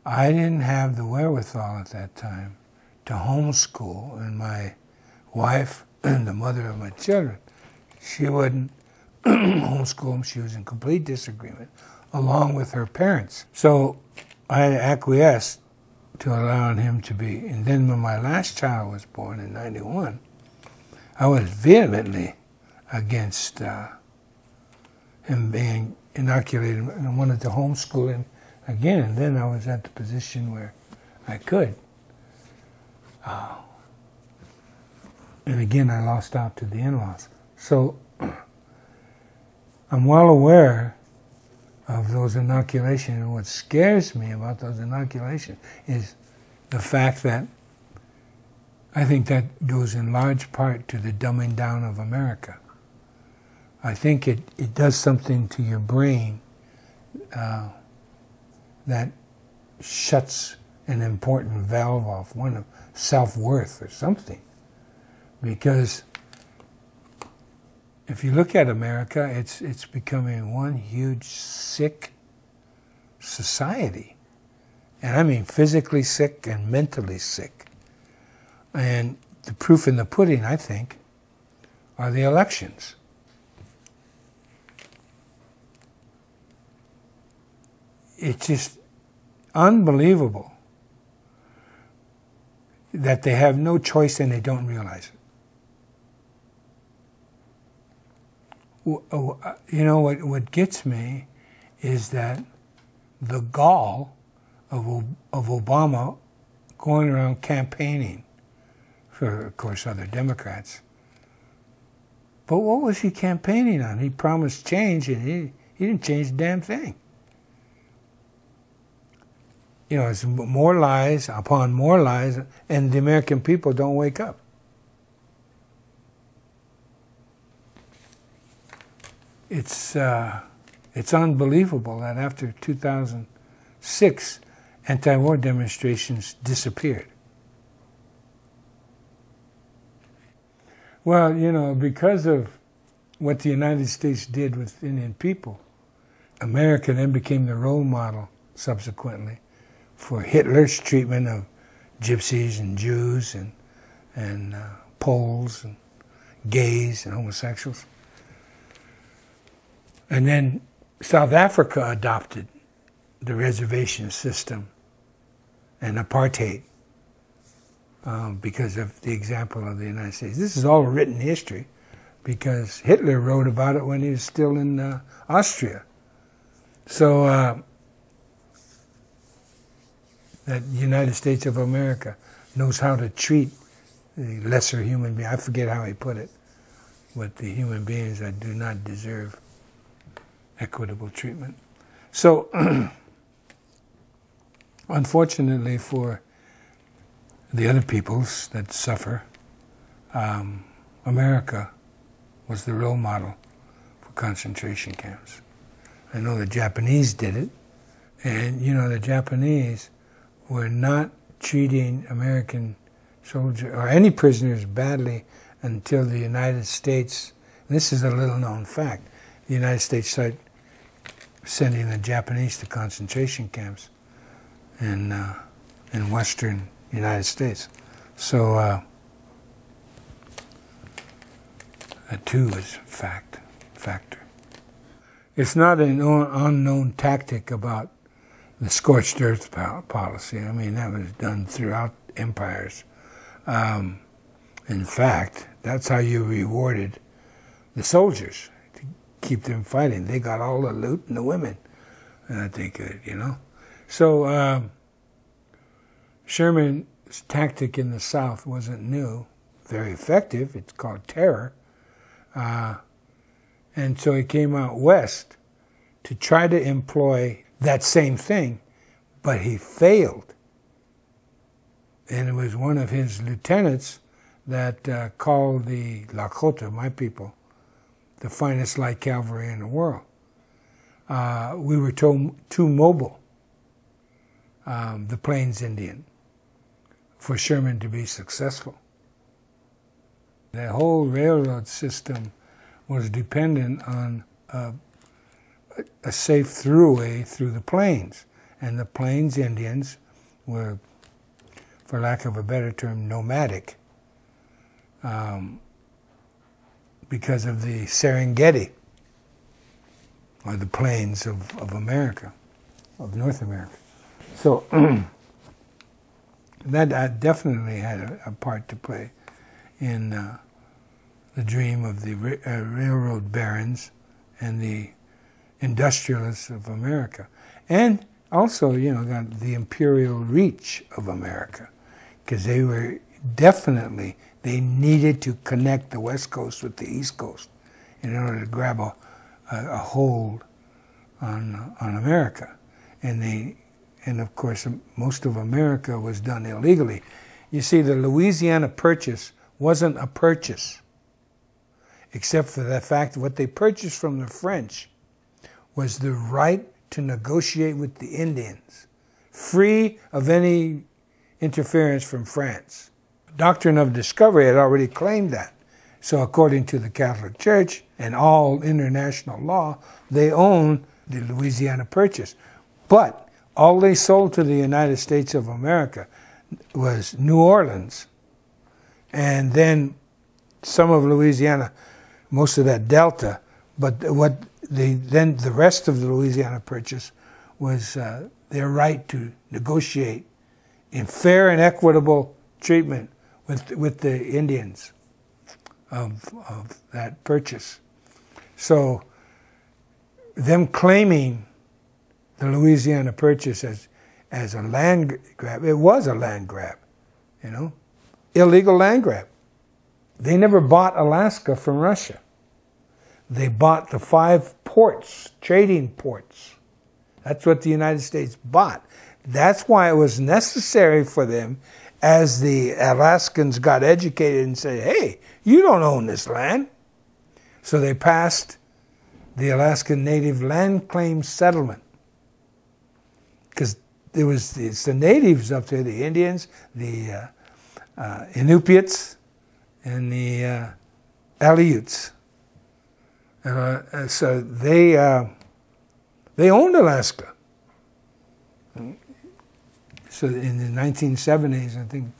I didn't have the wherewithal at that time to homeschool, and my wife and the mother of my children, she wouldn't homeschool them. She was in complete disagreement, along with her parents. So I acquiesced to allowing him to be. And then when my last child was born in '91, I was vehemently against him being inoculated, and I wanted to homeschool him again. And then I was at the position where I could. And again, I lost out to the in-laws. So I'm well aware of those inoculations, and what scares me about those inoculations is the fact that I think that goes in large part to the dumbing down of America. I think it does something to your brain that shuts an important valve off, one of self-worth or something. Because if you look at America, it's becoming one huge sick society. And I mean physically sick and mentally sick. And the proof in the pudding, I think, are the elections. It's just unbelievable that they have no choice and they don't realize it. You know, what gets me is that the gall of Obama going around campaigning for, of course, other Democrats. But what was he campaigning on? He promised change, and he didn't change a damn thing. You know, it's more lies upon more lies, and the American people don't wake up. It's unbelievable that after 2006, anti-war demonstrations disappeared. Well, you know, because of what the United States did with Indian people, America then became the role model subsequently for Hitler's treatment of gypsies and Jews and Poles and gays and homosexuals. And then South Africa adopted the reservation system and apartheid because of the example of the United States. This is all written history because Hitler wrote about it when he was still in Austria. So that United States of America knows how to treat the lesser human being. I forget how he put it, but the human beings that do not deserve equitable treatment. So, unfortunately for the other peoples that suffer, America was the role model for concentration camps. I know the Japanese did it, and you know, the Japanese were not treating American soldiers or any prisoners badly until the United States, and this is a little known fact, the United States started sending the Japanese to concentration camps in western United States. So that too is factor. It's not an unknown tactic about the scorched earth policy. I mean, that was done throughout empires. In fact, that's how you rewarded the soldiers, to keep them fighting. They got all the loot and the women that they could, you know. So Sherman's tactic in the South wasn't new, very effective. It's called terror. And so he came out west to try to employ that same thing, but he failed. And it was one of his lieutenants that called the Lakotah, my people, the finest light cavalry in the world. We were too mobile, the Plains Indian, for Sherman to be successful. The whole railroad system was dependent on a safe throughway through the plains. And the Plains Indians were, for lack of a better term, nomadic because of the Serengeti, or the plains of America, of North America. So That definitely had a part to play in the dream of the railroad barons and the industrialists of America. And also, you know, got the imperial reach of America, because they were definitely, they needed to connect the West Coast with the East Coast in order to grab a hold on America. And of course, most of America was done illegally. You see, the Louisiana Purchase wasn't a purchase, except for the fact that what they purchased from the French was the right to negotiate with the Indians, free of any interference from France. The doctrine of discovery had already claimed that. So according to the Catholic Church and all international law, they own the Louisiana Purchase. But all they sold to the United States of America was New Orleans, and then some of Louisiana, most of that Delta. But then the rest of the Louisiana Purchase was their right to negotiate in fair and equitable treatment with the Indians of that purchase. So them claiming the Louisiana Purchase as a land grab, it was a land grab, you know, illegal land grab. They never bought Alaska from Russia. They bought the 5 ports, trading ports. That's what the United States bought. That's why it was necessary for them, as the Alaskans got educated and said, hey, you don't own this land. So they passed the Alaskan Native Land Claim Settlement. Because it's the natives up there, the Indians, the Inupiats, and the Aleuts. So they owned Alaska. So in the 1970s, I think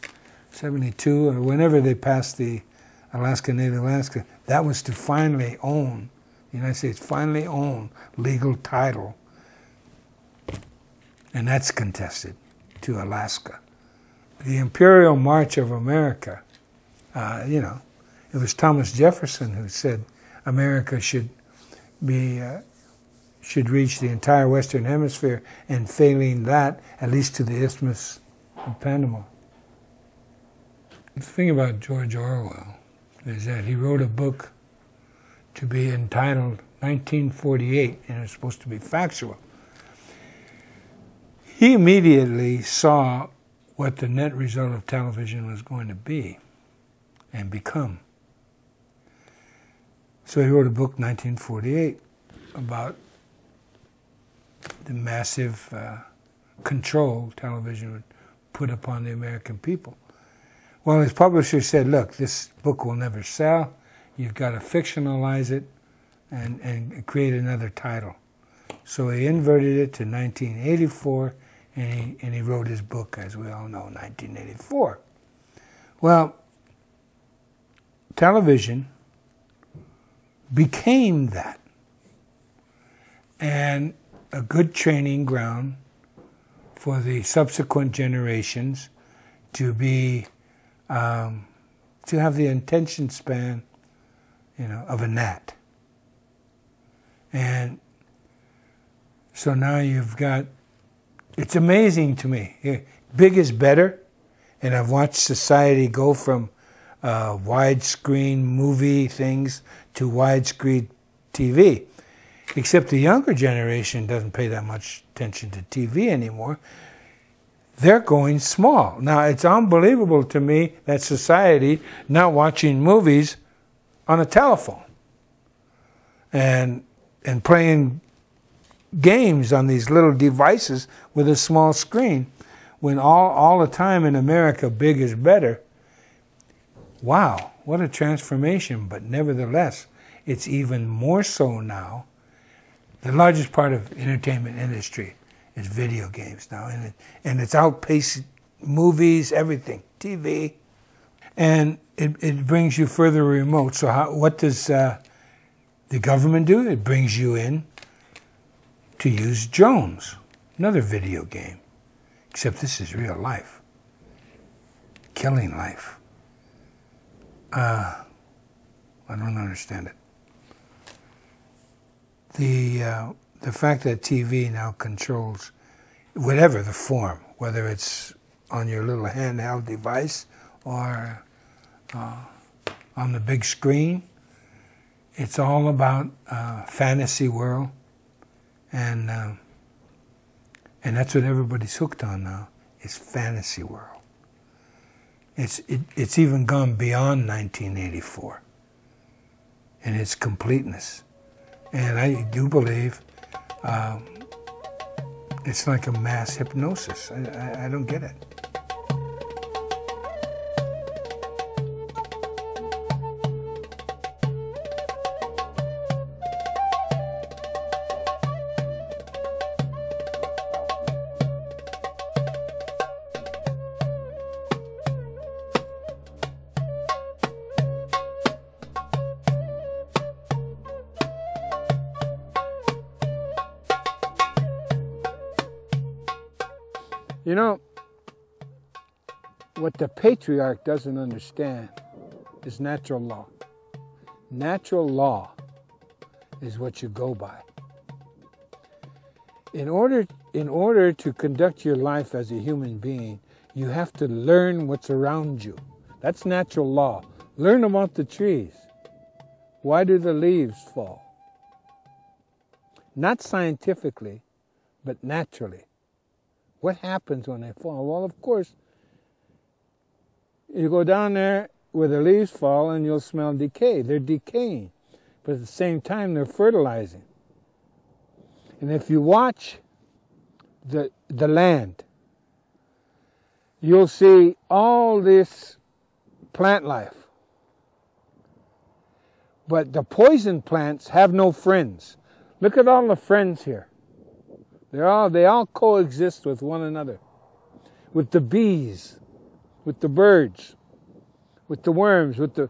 72 or whenever they passed the Alaska Native Alaska, that was to finally own, the United States finally own legal title. And that's contested to Alaska. The Imperial March of America, you know, it was Thomas Jefferson who said America should reach the entire Western Hemisphere, and failing that, at least to the Isthmus of Panama. The thing about George Orwell is that he wrote a book to be entitled 1948, and it's supposed to be factual. He immediately saw what the net result of television was going to be and become. So he wrote a book, 1948, about the massive control television would put upon the American people. Well, his publisher said, look, this book will never sell. You've got to fictionalize it and create another title. So he inverted it to 1984, and he wrote his book, as we all know, 1984. Well, television became that, and a good training ground for the subsequent generations to be to have the attention span, you know, of a gnat. And so now you've got, it's amazing to me. Big is better, and I've watched society go from widescreen movie things to widescreen TV. Except the younger generation doesn't pay that much attention to TV anymore. They're going small. Now, it's unbelievable to me that society now watching movies on a telephone and playing games on these little devices with a small screen, when all the time in America, big is better. Wow, what a transformation. But nevertheless, it's even more so now. The largest part of entertainment industry is video games now, and it's outpaced movies, everything, TV, and it brings you further remote. So what does the government do? It brings you in to use drones, another video game, except this is real life. killing life. I don't understand it. The fact that TV now controls whatever the form, whether it's on your little handheld device or on the big screen, it's all about fantasy world, and that's what everybody's hooked on now. Is fantasy world. It's even gone beyond 1984 in its completeness, and I do believe it's like a mass hypnosis. I don't get it. You know, what the patriarch doesn't understand is natural law. Natural law is what you go by. In order to conduct your life as a human being, you have to learn what's around you. That's natural law. Learn about the trees. Why do the leaves fall? Not scientifically, but naturally. What happens when they fall? Well, of course, you go down there where the leaves fall and you'll smell decay. They're decaying, but at the same time, they're fertilizing. And if you watch the land, you'll see all this plant life. But the poison plants have no friends. Look at all the friends here. They all coexist with one another. With the bees, with the birds, with the worms, with the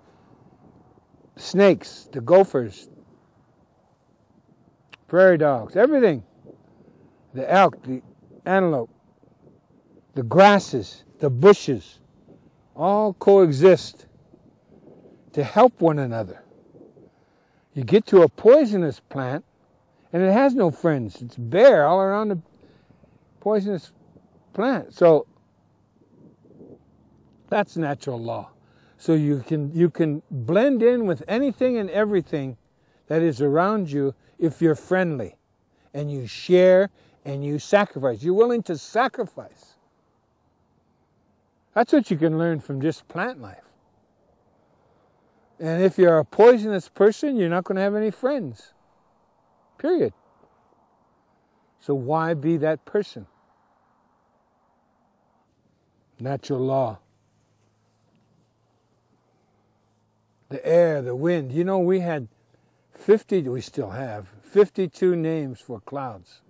snakes, the gophers, prairie dogs, everything. The elk, the antelope, the grasses, the bushes, all coexist to help one another. You get to a poisonous plant, and it has no friends. It's bare all around the poisonous plant. So that's natural law. So you can blend in with anything and everything that is around you if you're friendly and you share and you sacrifice. You're willing to sacrifice. That's what you can learn from just plant life. And if you're a poisonous person, you're not going to have any friends. Period. So why be that person? Natural law. The air, the wind. You know, we had we still have 52 names for clouds.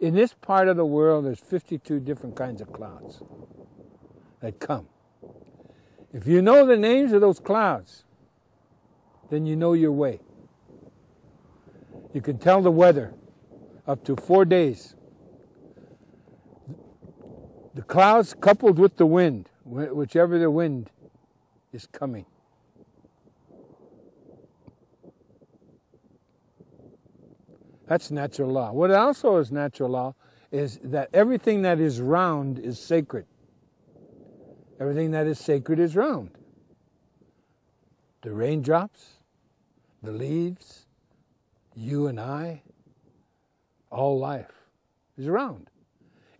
In this part of the world, there's 52 different kinds of clouds that come. If you know the names of those clouds, then you know your way. You can tell the weather up to 4 days. The clouds coupled with the wind, whichever the wind is coming. That's natural law. What also is natural law is that everything that is round is sacred. Everything that is sacred is round. The raindrops, the leaves, you and I, all life is round.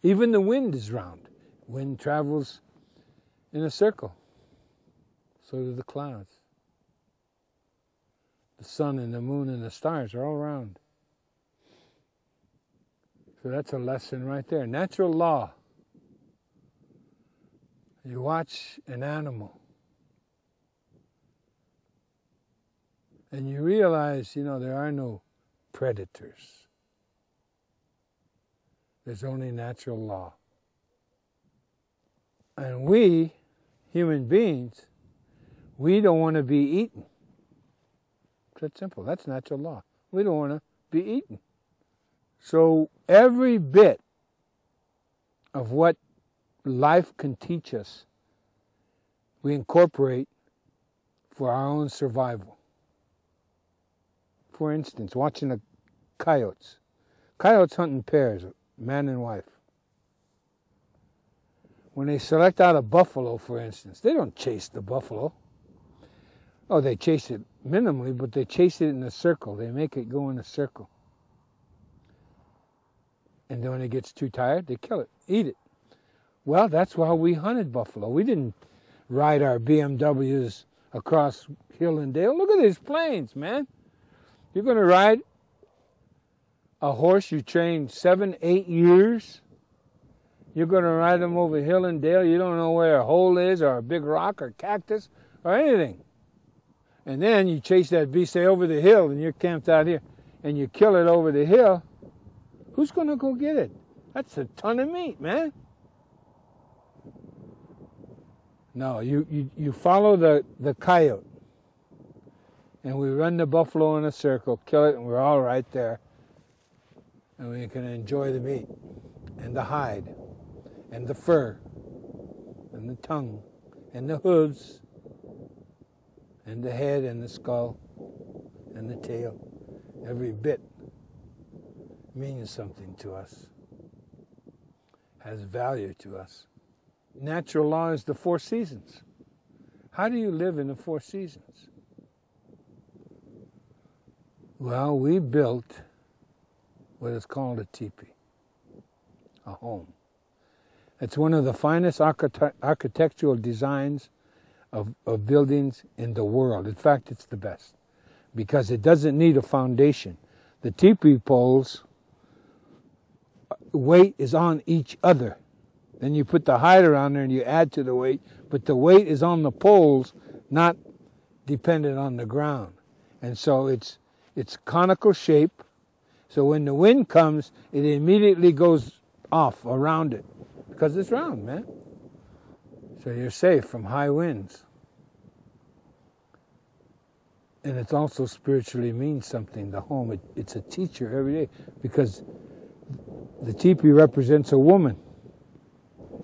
Even the wind is round. Wind travels in a circle. So do the clouds. The sun and the moon and the stars are all round. So that's a lesson right there. Natural law. You watch an animal and you realize, you know, there are no predators. There's only natural law. And we, human beings, we don't want to be eaten. It's that simple. That's natural law. We don't want to be eaten. So every bit of what life can teach us we incorporate for our own survival. For instance, watching the coyotes. Coyotes hunt in pairs, man and wife. When they select out a buffalo, for instance, they don't chase the buffalo. Oh, they chase it minimally, but they chase it in a circle. They make it go in a circle. And then when it gets too tired, they kill it, eat it. Well, that's why we hunted buffalo. We didn't ride our BMWs across hill and dale. Look at these plains, man. You're going to ride a horse you trained 7, 8 years. You're going to ride them over hill and dale. You don't know where a hole is or a big rock or cactus or anything. And then you chase that beast, say, over the hill, and you're camped out here, and you kill it over the hill. Who's going to go get it? That's a ton of meat, man. No, you follow the coyote. And we run the buffalo in a circle, kill it, and we're all right there. And we can enjoy the meat, and the hide, and the fur, and the tongue, and the hooves, and the head, and the skull, and the tail. Every bit means something to us, has value to us. Natural law is the 4 seasons. How do you live in the 4 seasons? Well, we built what is called a teepee, a home. It's one of the finest architectural designs of buildings in the world. In fact, it's the best because it doesn't need a foundation. The teepee poles, weight is on each other. Then you put the hide around there and you add to the weight, but the weight is on the poles, not dependent on the ground. And so it's conical shape, so when the wind comes, it immediately goes off around it, because it's round, man. So you're safe from high winds. And it also spiritually means something, the home. It's a teacher every day, because the teepee represents a woman.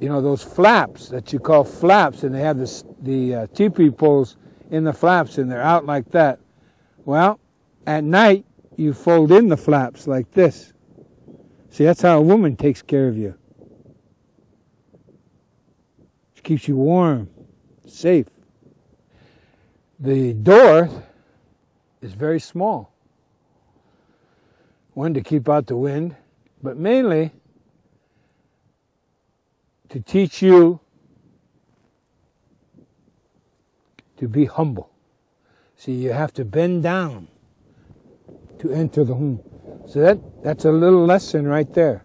You know, those flaps that you call flaps, and they have the teepee poles in the flaps, and they're out like that. Well, at night, you fold in the flaps like this. See, that's how a woman takes care of you. She keeps you warm, safe. The door is very small. One, to keep out the wind, but mainly to teach you to be humble. See, you have to bend down to enter the home. So that's a little lesson right there.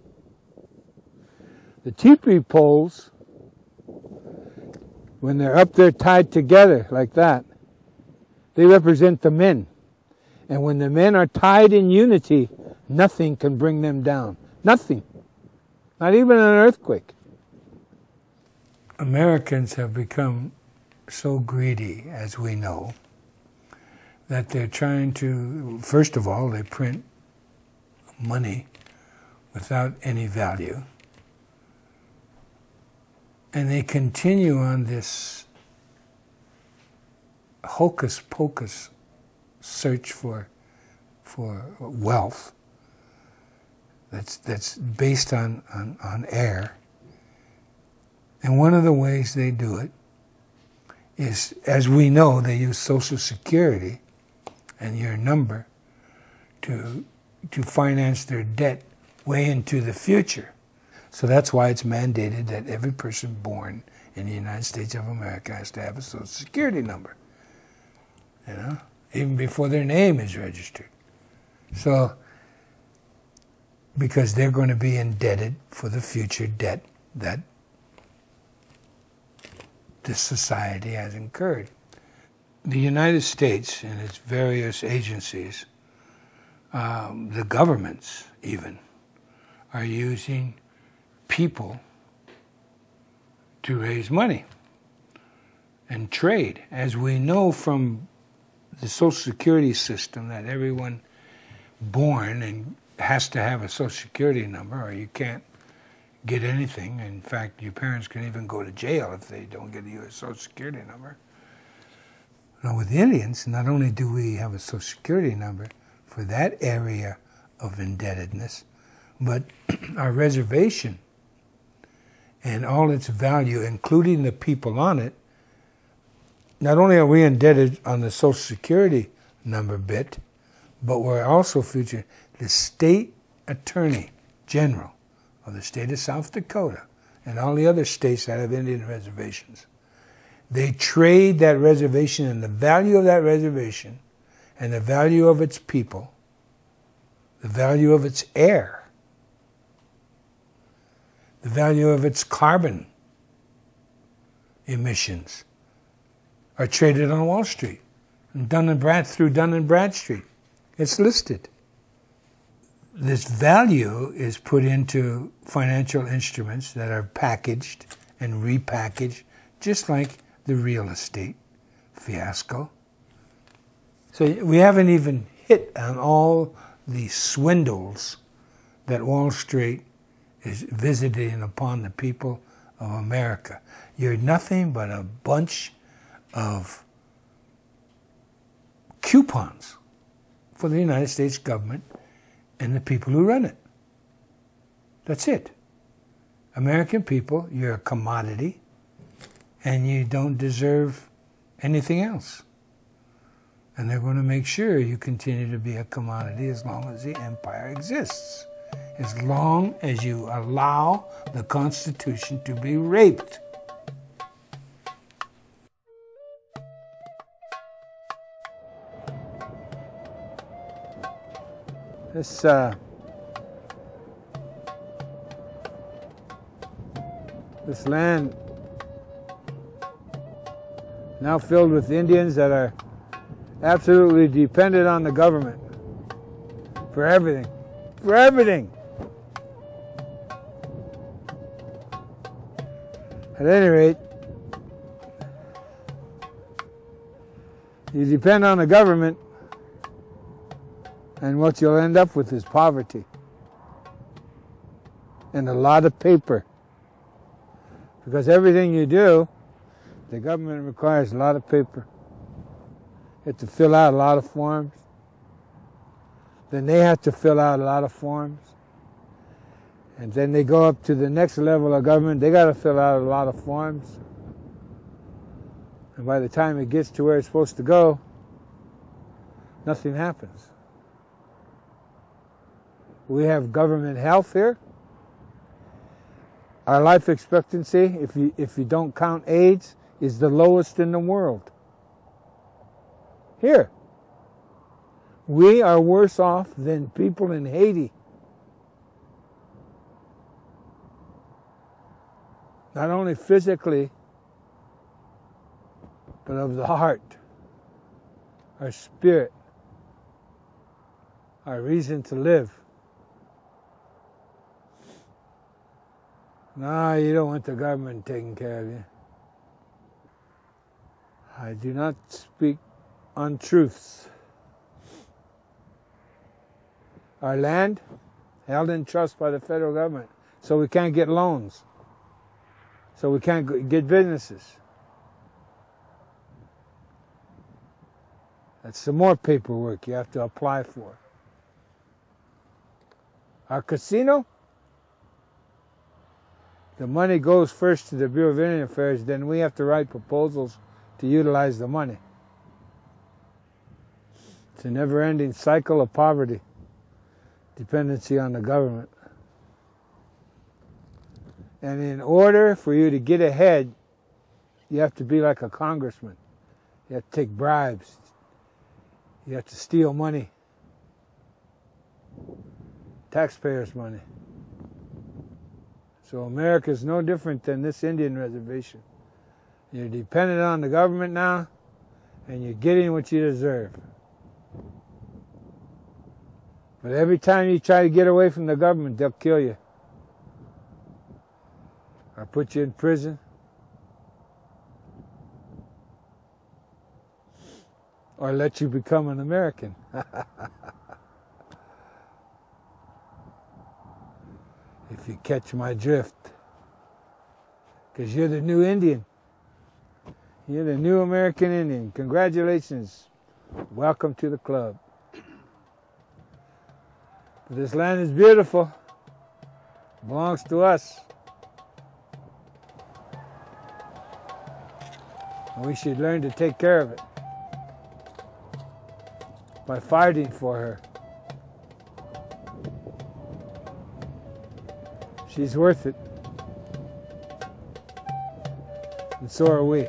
The teepee poles, when they're up there tied together like that, they represent the men. And when the men are tied in unity, nothing can bring them down. Nothing. Not even an earthquake. Americans have become so greedy, as we know, that they're trying to, first of all, they print money without any value. And they continue on this hocus pocus search for wealth that's based on air. And one of the ways they do it is, as we know, they use Social Security and your number to finance their debt way into the future. So that's why it's mandated that every person born in the United States of America has to have a Social Security number, you know, even before their name is registered. So, because they're going to be indebted for the future debt that this society has incurred. The United States and its various agencies, the governments even, are using people to raise money and trade. As we know from the Social Security system, that everyone born and has to have a Social Security number, or you can't get anything. In fact, your parents can even go to jail if they don't get a U.S. Social Security number. Now with the Indians, not only do we have a Social Security number for that area of indebtedness, but our reservation and all its value, including the people on it, not only are we indebted on the Social Security number bit, but we're also featured the State Attorney General of the state of South Dakota and all the other states that have Indian reservations. They trade that reservation and the value of that reservation and the value of its people, the value of its air, the value of its carbon emissions are traded on Wall Street and through Dun & Bradstreet. It's listed. This value is put into financial instruments that are packaged and repackaged, just like the real estate fiasco. So we haven't even hit on all the swindles that Wall Street is visiting upon the people of America. You're nothing but a bunch of coupons for the United States government and the people who run it. That's it. American people, you're a commodity, and you don't deserve anything else. And they're going to make sure you continue to be a commodity as long as the empire exists. As long as you allow the Constitution to be raped. This land now filled with Indians that are absolutely dependent on the government for everything. For everything. At any rate, you depend on the government, and what you'll end up with is poverty and a lot of paper. Because everything you do, the government requires a lot of paper. You have to fill out a lot of forms. Then they have to fill out a lot of forms. And then they go up to the next level of government, they got to fill out a lot of forms. And by the time it gets to where it's supposed to go, nothing happens. We have government health here. Our life expectancy, if you don't count AIDS, is the lowest in the world. Here. We are worse off than people in Haiti. Not only physically, but of the heart, our spirit, our reason to live. No, you don't want the government taking care of you. I do not speak untruths. Our land held in trust by the federal government, so we can't get loans, so we can't get businesses. That's some more paperwork you have to apply for. Our casino, the money goes first to the Bureau of Indian Affairs, then we have to write proposals to utilize the money. It's a never-ending cycle of poverty, dependency on the government. And in order for you to get ahead, you have to be like a congressman. You have to take bribes. You have to steal money. Taxpayers' money. So America is no different than this Indian reservation. You're dependent on the government now, and you're getting what you deserve. But every time you try to get away from the government, they'll kill you. Or put you in prison. Or let you become an American. if you catch my drift. Because you're the new Indian. You're the new American Indian. Congratulations. Welcome to the club. But this land is beautiful. It belongs to us. And we should learn to take care of it by fighting for her. She's worth it. And so are we.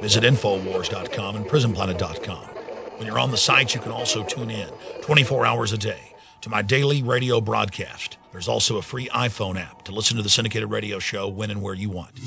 Visit Infowars.com and PrisonPlanet.com. When you're on the sites, you can also tune in 24 hours a day to my daily radio broadcast. There's also a free iPhone app to listen to the syndicated radio show when and where you want.